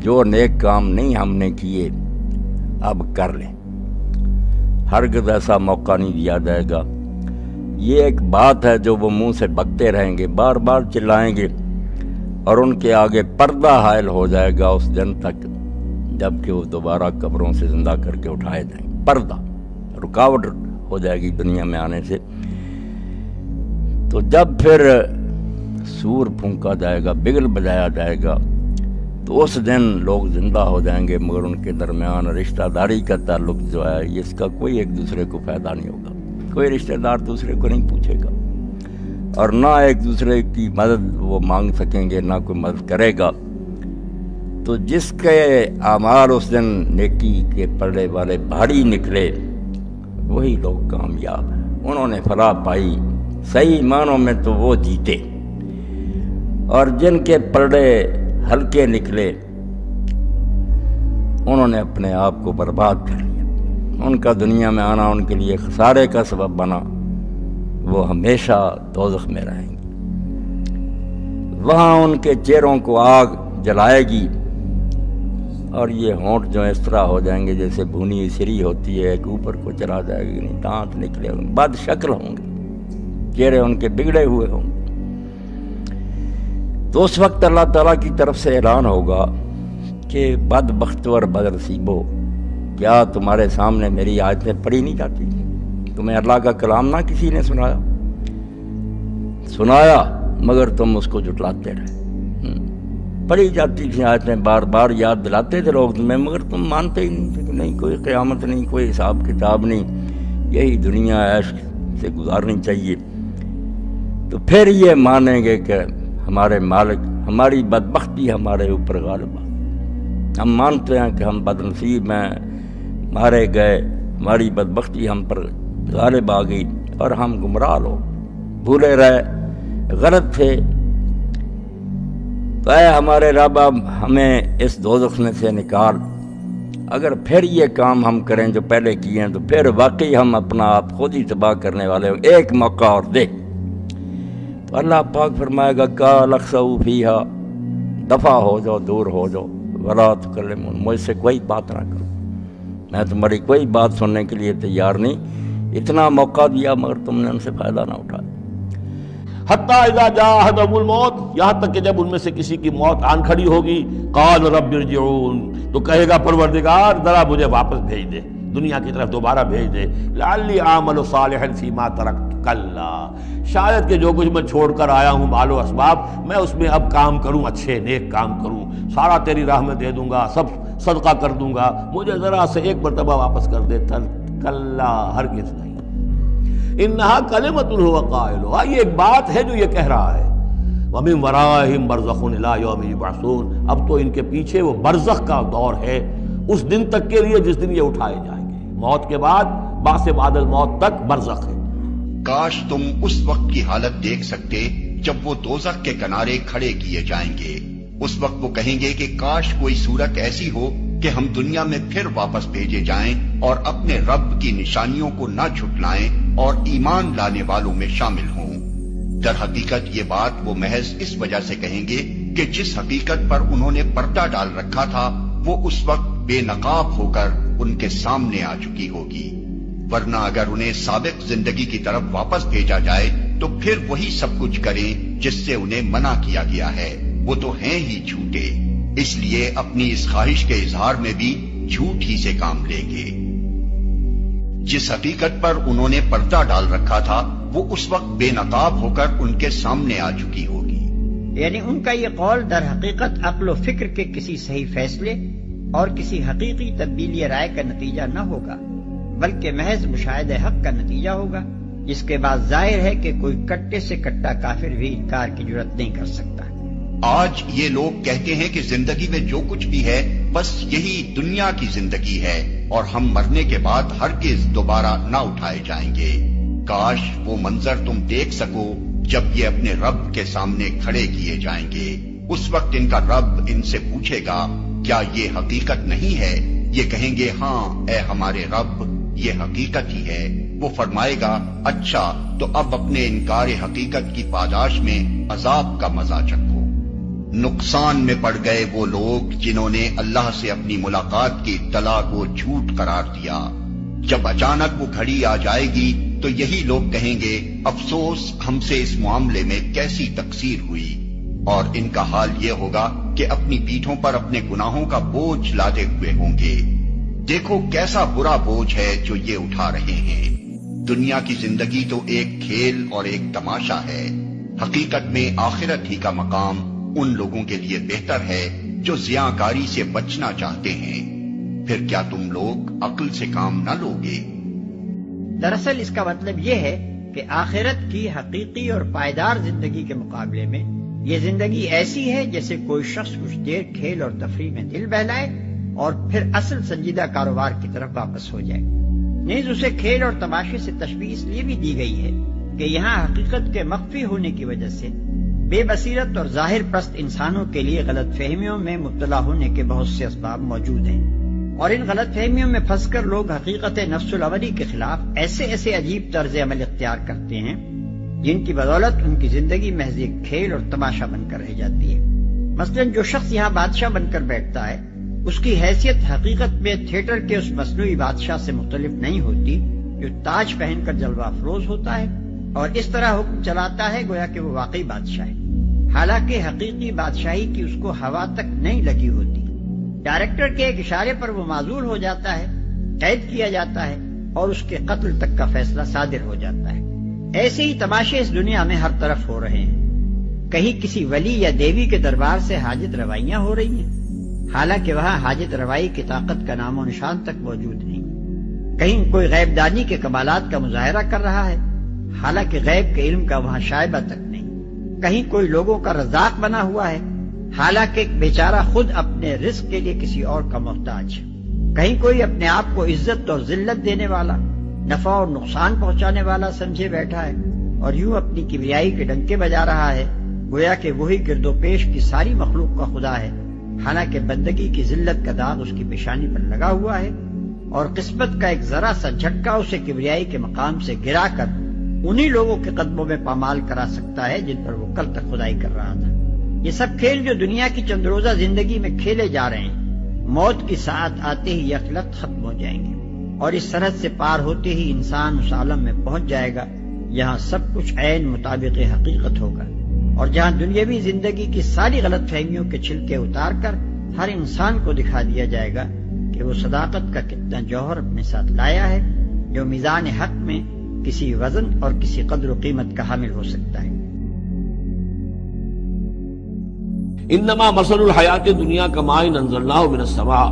جو نیک کام نہیں ہم نے کیے اب کر لیں۔ ہرگز ایسا موقع نہیں دیا جائے گا۔ یہ ایک بات ہے جو وہ منہ سے بکتے رہیں گے، بار بار چلائیں گے، اور ان کے آگے پردہ حائل ہو جائے گا اس دن تک جب کہ وہ دوبارہ قبروں سے زندہ کر کے اٹھائے جائیں گے۔ پردہ، رکاوٹ ہو جائے گی دنیا میں آنے سے۔ تو جب پھر سور پھونکا جائے گا، بگل بجایا جائے گا، تو اس دن لوگ زندہ ہو جائیں گے، مگر ان کے درمیان رشتہ داری کا تعلق جو ہے اس کا کوئی ایک دوسرے کو فائدہ نہیں ہوگا، کوئی رشتہ دار دوسرے کو نہیں پوچھے گا، اور نہ ایک دوسرے کی مدد وہ مانگ سکیں گے، نہ کوئی مدد کرے گا۔ تو جس کے اعمال اس دن نیکی کے پلڑے والے بھاری نکلے وہی لوگ کامیاب ہیں، انہوں نے فلاح پائی، صحیح معنوں میں تو وہ جیتے، اور جن کے پلڑے ہلکے نکلے انہوں نے اپنے آپ کو برباد کر لیا، ان کا دنیا میں آنا ان کے لیے خسارے کا سبب بنا، وہ ہمیشہ دوزخ میں رہیں گے، وہاں ان کے چہروں کو آگ جلائے گی، اور یہ ہونٹ جو اس طرح ہو جائیں گے جیسے بھونی سری ہوتی ہے، ایک اوپر کو چلا جائے گا، نہیں دانت نکلے ہوں گے، بد شکل ہوں گے، چہرے ان کے بگڑے ہوئے ہوں گے۔ تو اس وقت اللہ تعالیٰ کی طرف سے اعلان ہوگا کہ بدبختو اور بدنصیبو، کیا تمہارے سامنے میری آیتیں پڑھی نہیں جاتی؟ تمہیں اللہ کا کلام نہ کسی نے سنایا مگر تم اس کو جھٹلاتے رہے۔ پڑھی جاتی تھیں آیتیں، بار بار یاد دلاتے تھے لوگ تمہیں، مگر تم مانتے ہی نہیں تھے کہ نہیں، کوئی قیامت نہیں، کوئی حساب کتاب نہیں، یہی دنیا عیش سے گزارنی چاہیے۔ تو پھر یہ مانیں گے کہ ہمارے مالک، ہماری بدبختی ہمارے اوپر غالب آ، ہم مانتے ہیں کہ ہم بد نصیب ہیں، مارے گئے، ہماری بدبختی ہم پر غالب آ گئی، اور ہم گمراہ لوگ، بھولے رہے، غلط تھے، تو اے ہمارے رب اب ہمیں اس دوزخ میں سے نکال۔ اگر پھر یہ کام ہم کریں جو پہلے کیے ہیں تو پھر واقعی ہم اپنا آپ خود ہی تباہ کرنے والے ہوں، ایک موقع اور دے۔ تو اللہ پاک فرمائے گا قَالَ اخْسَئُوا فِيهَا، دفع ہو جاؤ، دور ہو جاؤ، وَلَا تُكَلِّمُونِ، مجھ سے کوئی بات نہ کرو، میں تمہاری کوئی بات سننے کے لیے تیار نہیں، اتنا موقع دیا مگر تم نے ان سے فائدہ نہ اٹھایا۔ حتیٰ اذا جاء احدهم الموت، یہاں تک کہ جب ان میں سے کسی کی موت آن کھڑی ہوگی، قال رب ارجعون، تو کہے گا پروردگار ذرا مجھے واپس بھیج دے، دنیا کی طرف دوبارہ بھیج دے، لعلی اعمل صالحا فیما ترکت، کلا، شاید کہ جو کچھ میں چھوڑ کر آیا ہوں مال و اسباب، میں اس میں اب کام کروں، اچھے نیک کام کروں، سارا تیری راہ میں دے دوں گا، سب صدقہ کر دوں گا، مجھے ذرا سے ایک مرتبہ واپس کر دے۔ کلا، ہرگز نہیں، انہا کلمۃ هو قائلها، یہ ایک بات ہے جو یہ کہہ رہا ہے، وَمِن وَرَائِهِمْ بَرْزَخٌ إِلَىٰ يَوْمِ يُبْعَثُونَ، اب تو ان کے پیچھے وہ برزخ کا دور ہے، اس دن تک کے لیے جس دن یہ اٹھائے جائیں گے، موت کے بعد بعث بعد الموت تک برزخ ہے۔ کاش تم اس وقت کی حالت دیکھ سکتے جب وہ دوزخ کے کنارے کھڑے کیے جائیں گے، اس وقت وہ کہیں گے کہ کاش کوئی صورت ایسی ہو کہ ہم دنیا میں پھر واپس بھیجے جائیں اور اپنے رب کی نشانیوں کو نہ جھٹلائیں اور ایمان لانے والوں میں شامل ہوں۔ در حقیقت یہ بات وہ محض اس وجہ سے کہیں گے کہ جس حقیقت پر انہوں نے پردہ ڈال رکھا تھا وہ اس وقت بے نقاب ہو کر ان کے سامنے آ چکی ہوگی، ورنہ اگر انہیں سابق زندگی کی طرف واپس بھیجا جائے تو پھر وہی سب کچھ کریں جس سے انہیں منع کیا گیا ہے، وہ تو ہیں ہی جھوٹے، اس لیے اپنی اس خواہش کے اظہار میں بھی جھوٹ ہی سے کام لیں گے۔ جس حقیقت پر انہوں نے پردہ ڈال رکھا تھا وہ اس وقت بے نقاب ہو کر ان کے سامنے آ چکی ہوگی۔ یعنی ان کا یہ قول در حقیقت عقل و فکر کے کسی صحیح فیصلے اور کسی حقیقی تبدیلی رائے کا نتیجہ نہ ہوگا، بلکہ محض مشاہدہ حق کا نتیجہ ہوگا، جس کے بعد ظاہر ہے کہ کوئی کٹے سے کٹا کافر بھی انکار کی جرات نہیں کر سکتا۔ آج یہ لوگ کہتے ہیں کہ زندگی میں جو کچھ بھی ہے بس یہی دنیا کی زندگی ہے اور ہم مرنے کے بعد ہرگز دوبارہ نہ اٹھائے جائیں گے۔ کاش وہ منظر تم دیکھ سکو جب یہ اپنے رب کے سامنے کھڑے کیے جائیں گے۔ اس وقت ان کا رب ان سے پوچھے گا کیا یہ حقیقت نہیں ہے؟ یہ کہیں گے ہاں اے ہمارے رب یہ حقیقت ہی ہے۔ وہ فرمائے گا اچھا تو اب اپنے انکار حقیقت کی پاداش میں عذاب کا مزہ چکھو۔ نقصان میں پڑ گئے وہ لوگ جنہوں نے اللہ سے اپنی ملاقات کی اطلاع کو جھوٹ قرار دیا۔ جب اچانک وہ گھڑی آ جائے گی تو یہی لوگ کہیں گے افسوس ہم سے اس معاملے میں کیسی تقصیر ہوئی، اور ان کا حال یہ ہوگا کہ اپنی پیٹھوں پر اپنے گناہوں کا بوجھ لادے ہوئے ہوں گے۔ دیکھو کیسا برا بوجھ ہے جو یہ اٹھا رہے ہیں۔ دنیا کی زندگی تو ایک کھیل اور ایک تماشا ہے، حقیقت میں آخرت ہی کا مقام ان لوگوں کے لیے بہتر ہے جو زیاں-کاری سے بچنا چاہتے ہیں۔ پھر کیا تم لوگ عقل سے کام نہ لوگے؟ دراصل اس کا مطلب یہ ہے کہ آخرت کی حقیقی اور پائیدار زندگی کے مقابلے میں یہ زندگی ایسی ہے جیسے کوئی شخص کچھ دیر کھیل اور تفریح میں دل بہلائے اور پھر اصل سنجیدہ کاروبار کی طرف واپس ہو جائے۔ نیز اسے کھیل اور تماشے سے تشبیہ اس لیے بھی دی گئی ہے کہ یہاں حقیقت کے مخفی ہونے کی وجہ سے بے بصیرت اور ظاہر پرست انسانوں کے لیے غلط فہمیوں میں مبتلا ہونے کے بہت سے اسباب موجود ہیں، اور ان غلط فہمیوں میں پھنس کر لوگ حقیقت نفس العملی کے خلاف ایسے عجیب طرز عمل اختیار کرتے ہیں جن کی بدولت ان کی زندگی محض ایک کھیل اور تماشا بن کر رہ جاتی ہے۔ مثلا جو شخص یہاں بادشاہ بن کر بیٹھتا ہے اس کی حیثیت حقیقت میں تھیٹر کے اس مصنوعی بادشاہ سے مختلف نہیں ہوتی جو تاج پہن کر جلوہ افروز ہوتا ہے اور اس طرح حکم چلاتا ہے گویا کہ وہ واقعی بادشاہ ہے، حالانکہ حقیقی بادشاہی کی اس کو ہوا تک نہیں لگی ہوتی۔ ڈائریکٹر کے ایک اشارے پر وہ معزول ہو جاتا ہے، قید کیا جاتا ہے اور اس کے قتل تک کا فیصلہ صادر ہو جاتا ہے۔ ایسے ہی تماشے اس دنیا میں ہر طرف ہو رہے ہیں۔ کہیں کسی ولی یا دیوی کے دربار سے حاجت روائیاں ہو رہی ہیں، حالانکہ وہاں حاجت روائی کی طاقت کا نام و نشان تک موجود نہیں۔ کہیں کوئی غیب دانی کے کمالات کا مظاہرہ کر رہا ہے، حالانکہ غیب کے علم کا وہاں شائبہ تک نہیں۔ کہیں کوئی لوگوں کا رزاق بنا ہوا ہے، حالانکہ ایک بیچارہ خود اپنے رزق کے لیے کسی اور کا محتاج ہے۔ کہیں کوئی اپنے آپ کو عزت اور ذلت دینے والا، نفع اور نقصان پہنچانے والا سمجھے بیٹھا ہے اور یوں اپنی کبریائی کے ڈنکے بجا رہا ہے گویا کہ وہی گرد و پیش کی ساری مخلوق کا خدا ہے، حالانکہ بندگی کی ذلت کا داغ اس کی پیشانی پر لگا ہوا ہے اور قسمت کا ایک ذرا سا جھٹکا اسے کبریائی کے مقام سے گرا کر انہی لوگوں کے قدموں میں پامال کرا سکتا ہے جن پر وہ کل تک خدائی کر رہا تھا۔ یہ سب کھیل جو دنیا کی چند روزہ زندگی میں کھیلے جا رہے ہیں، موت کی ساعت آتے ہی یکلت ختم ہو جائیں گے اور اس سرحد سے پار ہوتے ہی انسان اس عالم میں پہنچ جائے گا جہاں سب کچھ عین مطابق حقیقت ہوگا، اور جہاں دنیاوی زندگی کی ساری غلط فہمیوں کے چھلکے اتار کر ہر انسان کو دکھا دیا جائے گا کہ وہ صداقت کا کتنا جوہر اپنے ساتھ لایا ہے جو میزان حق میں کسی وزن اور کسی قدر و قیمت کا حامل ہو سکتا ہے۔ انما مثل الحیات دنیا کماء انزلناہ من السماء،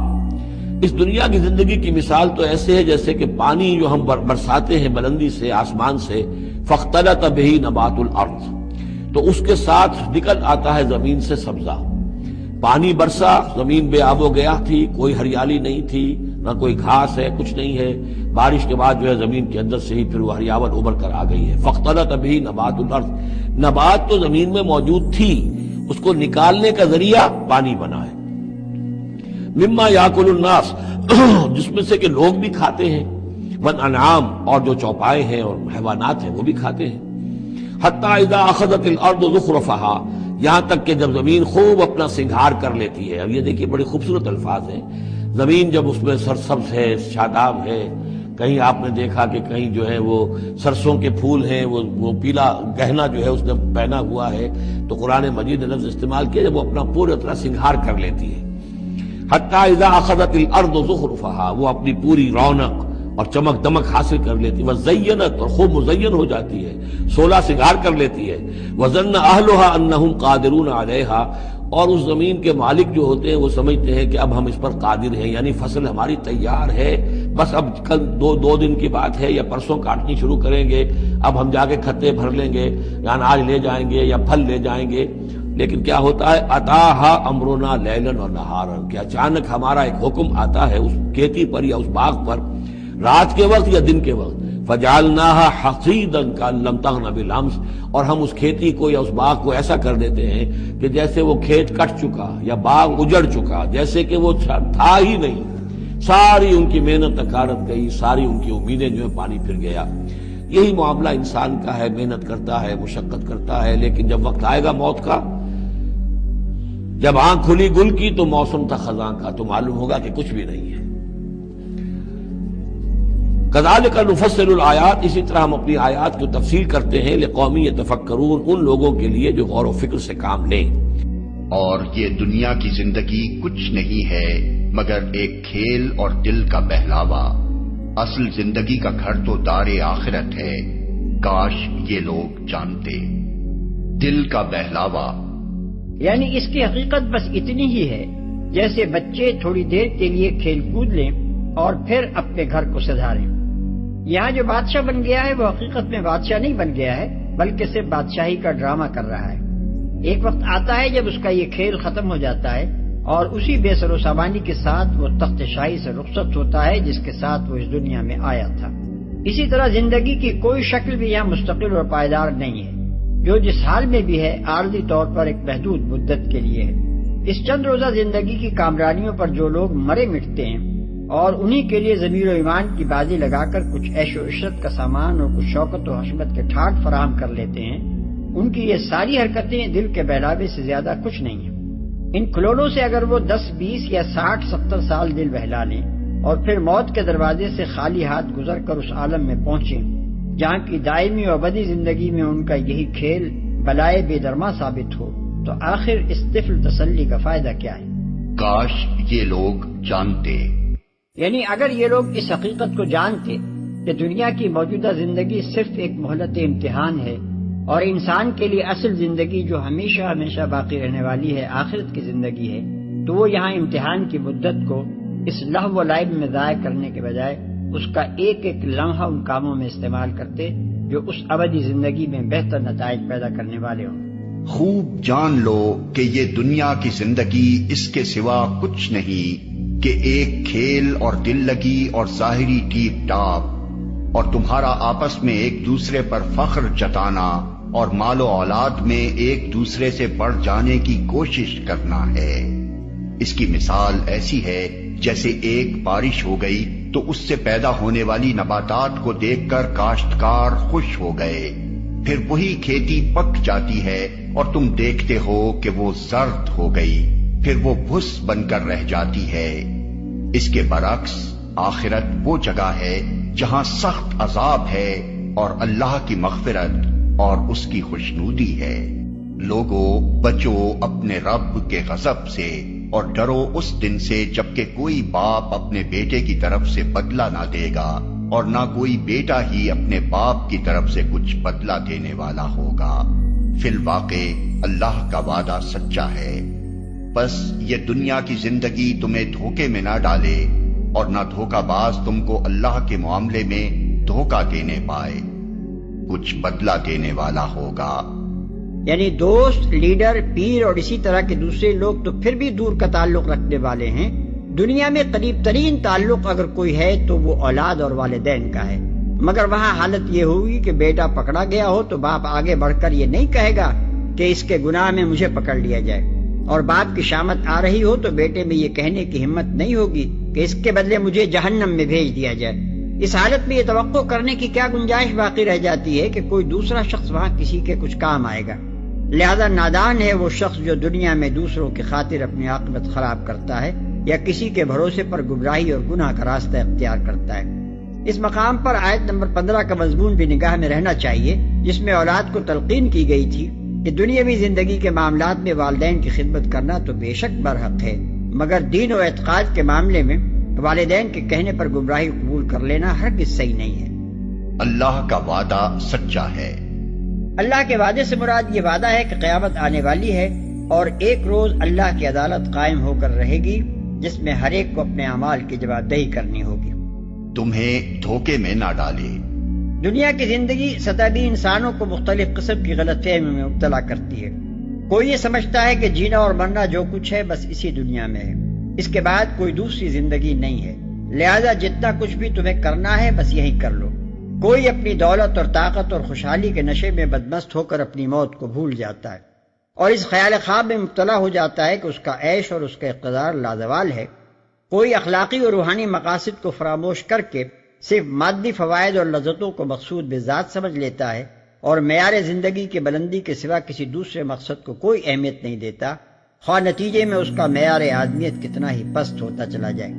اس دنیا کی زندگی کی مثال تو ایسے ہے جیسے کہ پانی جو ہم برساتے ہیں بلندی سے آسمان سے، فاختلط بہ نبات الارض، تو اس کے ساتھ نکل آتا ہے زمین سے سبزہ۔ پانی برسا، زمین بے آب و گیا تھی، کوئی ہریالی نہیں تھی، نہ کوئی گھاس ہے، کچھ نہیں ہے۔ بارش کے بعد جو ہے زمین کے اندر سے ہی پھر وہ ہریاول ابھر کر آ گئی ہے۔ فاختلط بہ نبات الارض، نبات تو زمین میں موجود تھی، اس کو نکالنے کا ذریعہ پانی بنا ہے۔ مما یاکل الناس جس میں سے کہ لوگ بھی کھاتے ہیں، والانعام اور جو چوپائے ہیں اور حیوانات ہیں وہ بھی کھاتے ہیں، حتی اذا اخذت الارض زخرفها یہاں تک کہ جب زمین خوب اپنا سنگھار کر لیتی ہے۔ اب یہ دیکھیے بڑے خوبصورت الفاظ ہیں، زمین جب اس میں سرسبز ہے، شاداب ہے، کہیں آپ نے دیکھا کہ کہیں جو ہے وہ سرسوں کے پھول ہیں، وہ پیلا گہنا جو ہے اس نے پہنا ہوا ہے، تو قرآن مجید نے لفظ استعمال کیا جب وہ اپنا پورے طرح سنگھار کر لیتی ہے۔ حتی اذا اخذت الارض زخرفها وہ اپنی پوری رونق اور چمک دمک حاصل کر لیتی ہے، وزینت اور خوب مزین ہو جاتی ہے، سولہ سنگھار کر لیتی ہے، وظن اہلها انہم قادرون علیہا اور اس زمین کے مالک جو ہوتے ہیں وہ سمجھتے ہیں کہ اب ہم اس پر قادر ہیں، یعنی فصل ہماری تیار ہے، بس اب کل دو دن کی بات ہے یا پرسوں کاٹنی شروع کریں گے، اب ہم جا کے کھتے بھر لیں گے یا اناج لے جائیں گے یا پھل لے جائیں گے۔ لیکن کیا ہوتا ہے، اتاہا امرنا لیلا و نہارا کہ اچانک ہمارا ایک حکم آتا ہے اس کھیتی پر یا اس باغ پر رات کے وقت یا دن کے وقت، فجعلناها حصیدا کأن لم تغن بالامس اور ہم اس کھیتی کو یا اس باغ کو ایسا کر دیتے ہیں کہ جیسے وہ کھیت کٹ چکا یا باغ اجڑ چکا، جیسے کہ وہ تھا ہی نہیں، ساری ان کی محنت اکارت گئی، ساری ان کی امیدیں جو ہے پانی پھر گیا۔ یہی معاملہ انسان کا ہے، محنت کرتا ہے، مشقت کرتا ہے، لیکن جب وقت آئے گا موت کا، جب آنکھ کھلی گل کی تو موسم تھا خزاں کا، تو معلوم ہوگا کہ کچھ بھی نہیں ہے۔ کذالک نفصل الآیات اسی طرح ہم اپنی آیات کو تفصیل کرتے ہیں لقوم یتفکرون ان لوگوں کے لیے جو غور و فکر سے کام لیں۔ اور یہ دنیا کی زندگی کچھ نہیں ہے مگر ایک کھیل اور دل کا بہلاوا، اصل زندگی کا گھر تو دار آخرت ہے، کاش یہ لوگ جانتے۔ دل کا بہلاوا یعنی اس کی حقیقت بس اتنی ہی ہے جیسے بچے تھوڑی دیر کے لیے کھیل کود لیں اور پھر اپنے گھر کو سدھاریں۔ یہاں جو بادشاہ بن گیا ہے وہ حقیقت میں بادشاہ نہیں بن گیا ہے بلکہ صرف بادشاہی کا ڈرامہ کر رہا ہے۔ ایک وقت آتا ہے جب اس کا یہ کھیل ختم ہو جاتا ہے اور اسی بے سر و سامانی کے ساتھ وہ تخت شاہی سے رخصت ہوتا ہے جس کے ساتھ وہ اس دنیا میں آیا تھا۔ اسی طرح زندگی کی کوئی شکل بھی یہاں مستقل اور پائیدار نہیں ہے، جو جس حال میں بھی ہے عارضی طور پر ایک محدود مدت کے لیے ہے۔ اس چند روزہ زندگی کی کامرانیوں پر جو لوگ مرے مٹتے ہیں اور انہی کے لیے ضمیر و ایمان کی بازی لگا کر کچھ عیش و عشرت کا سامان اور کچھ شوکت و حشمت کے ٹھاٹ فراہم کر لیتے ہیں، ان کی یہ ساری حرکتیں دل کے بہلاوے سے زیادہ کچھ نہیں ہیں۔ ان کھلونوں سے اگر وہ 10 20 یا 60 70 سال دل بہلا لیں اور پھر موت کے دروازے سے خالی ہاتھ گزر کر اس عالم میں پہنچیں جہاں کی دائمی و ابدی زندگی میں ان کا یہی کھیل بلائے بے درما ثابت ہو، تو آخر اس طفل تسلی کا فائدہ کیا ہے؟ کاش یہ لوگ جانتے۔ یعنی اگر یہ لوگ اس حقیقت کو جانتے کہ دنیا کی موجودہ زندگی صرف ایک مہلت امتحان ہے اور انسان کے لیے اصل زندگی جو ہمیشہ ہمیشہ باقی رہنے والی ہے آخرت کی زندگی ہے، تو وہ یہاں امتحان کی مدت کو اس لہو و لعب میں ضائع کرنے کے بجائے اس کا ایک ایک لمحہ ان کاموں میں استعمال کرتے جو اس ابدی زندگی میں بہتر نتائج پیدا کرنے والے ہوں۔ خوب جان لو کہ یہ دنیا کی زندگی اس کے سوا کچھ نہیں کہ ایک کھیل اور دل لگی اور ظاہری ٹیپ ٹاپ، اور تمہارا آپس میں ایک دوسرے پر فخر جتانا اور مال و اولاد میں ایک دوسرے سے بڑھ جانے کی کوشش کرنا ہے۔ اس کی مثال ایسی ہے جیسے ایک بارش ہو گئی تو اس سے پیدا ہونے والی نباتات کو دیکھ کر کاشتکار خوش ہو گئے، پھر وہی کھیتی پک جاتی ہے اور تم دیکھتے ہو کہ وہ زرد ہو گئی، پھر وہ بھس بن کر رہ جاتی ہے۔ اس کے برعکس آخرت وہ جگہ ہے جہاں سخت عذاب ہے اور اللہ کی مغفرت اور اس کی خوشنودی ہے۔ لوگو بچو اپنے رب کے غضب سے اور ڈرو اس دن سے جبکہ کوئی باپ اپنے بیٹے کی طرف سے بدلہ نہ دے گا اور نہ کوئی بیٹا ہی اپنے باپ کی طرف سے کچھ بدلہ دینے والا ہوگا۔ فی الواقع اللہ کا وعدہ سچا ہے، بس یہ دنیا کی زندگی تمہیں دھوکے میں نہ ڈالے اور نہ دھوکہ باز تم کو اللہ کے معاملے میں دھوکہ دینے پائے، کچھ بدلہ دینے والا ہوگا۔ یعنی دوست، لیڈر، پیر اور اسی طرح کے دوسرے لوگ تو پھر بھی دور کا تعلق رکھنے والے ہیں، دنیا میں قریب ترین تعلق اگر کوئی ہے تو وہ اولاد اور والدین کا ہے، مگر وہاں حالت یہ ہوگی کہ بیٹا پکڑا گیا ہو تو باپ آگے بڑھ کر یہ نہیں کہے گا کہ اس کے گناہ میں مجھے پکڑ لیا جائے، اور باپ کی شامت آ رہی ہو تو بیٹے میں یہ کہنے کی ہمت نہیں ہوگی کہ اس کے بدلے مجھے جہنم میں بھیج دیا جائے۔ اس حالت میں یہ توقع کرنے کی کیا گنجائش باقی رہ جاتی ہے کہ کوئی دوسرا شخص وہاں کسی کے کچھ کام آئے گا؟ لہذا نادان ہے وہ شخص جو دنیا میں دوسروں کی خاطر اپنی عاقبت خراب کرتا ہے یا کسی کے بھروسے پر گمراہی اور گناہ کا راستہ اختیار کرتا ہے۔ اس مقام پر آیت نمبر 15 کا مضمون بھی نگاہ میں رہنا چاہیے، جس میں اولاد کو تلقین کی گئی تھی کہ دنیاوی زندگی کے معاملات میں والدین کی خدمت کرنا تو بے شک برحق ہے، مگر دین و اعتقاد کے معاملے میں والدین کے کہنے پر گمراہی قبول کر لینا ہرگز صحیح نہیں ہے۔ اللہ کا وعدہ سچا ہے۔ اللہ کے وعدے سے مراد یہ وعدہ ہے کہ قیامت آنے والی ہے اور ایک روز اللہ کی عدالت قائم ہو کر رہے گی، جس میں ہر ایک کو اپنے اعمال کی جواب دہی کرنی ہوگی۔ تمہیں دھوکے میں نہ ڈالے۔ دنیا کی زندگی سطحی انسانوں کو مختلف قسم کی غلط فہمی میں مبتلا کرتی ہے۔ کوئی یہ سمجھتا ہے کہ جینا اور مرنا جو کچھ ہے بس اسی دنیا میں ہے، اس کے بعد کوئی دوسری زندگی نہیں ہے، لہذا جتنا کچھ بھی تمہیں کرنا ہے بس یہی کر لو۔ کوئی اپنی دولت اور طاقت اور خوشحالی کے نشے میں بدمست ہو کر اپنی موت کو بھول جاتا ہے اور اس خیال خواب میں مبتلا ہو جاتا ہے کہ اس کا عیش اور اس کا اقتدار لازوال ہے۔ کوئی اخلاقی اور روحانی مقاصد کو فراموش کر کے صرف مادی فوائد اور لذتوں کو مقصود بذات سمجھ لیتا ہے اور معیار زندگی کی بلندی کے سوا کسی دوسرے مقصد کو کوئی اہمیت نہیں دیتا، خواہ نتیجے میں اس کا معیار آدمیت کتنا ہی پست ہوتا چلا جائے۔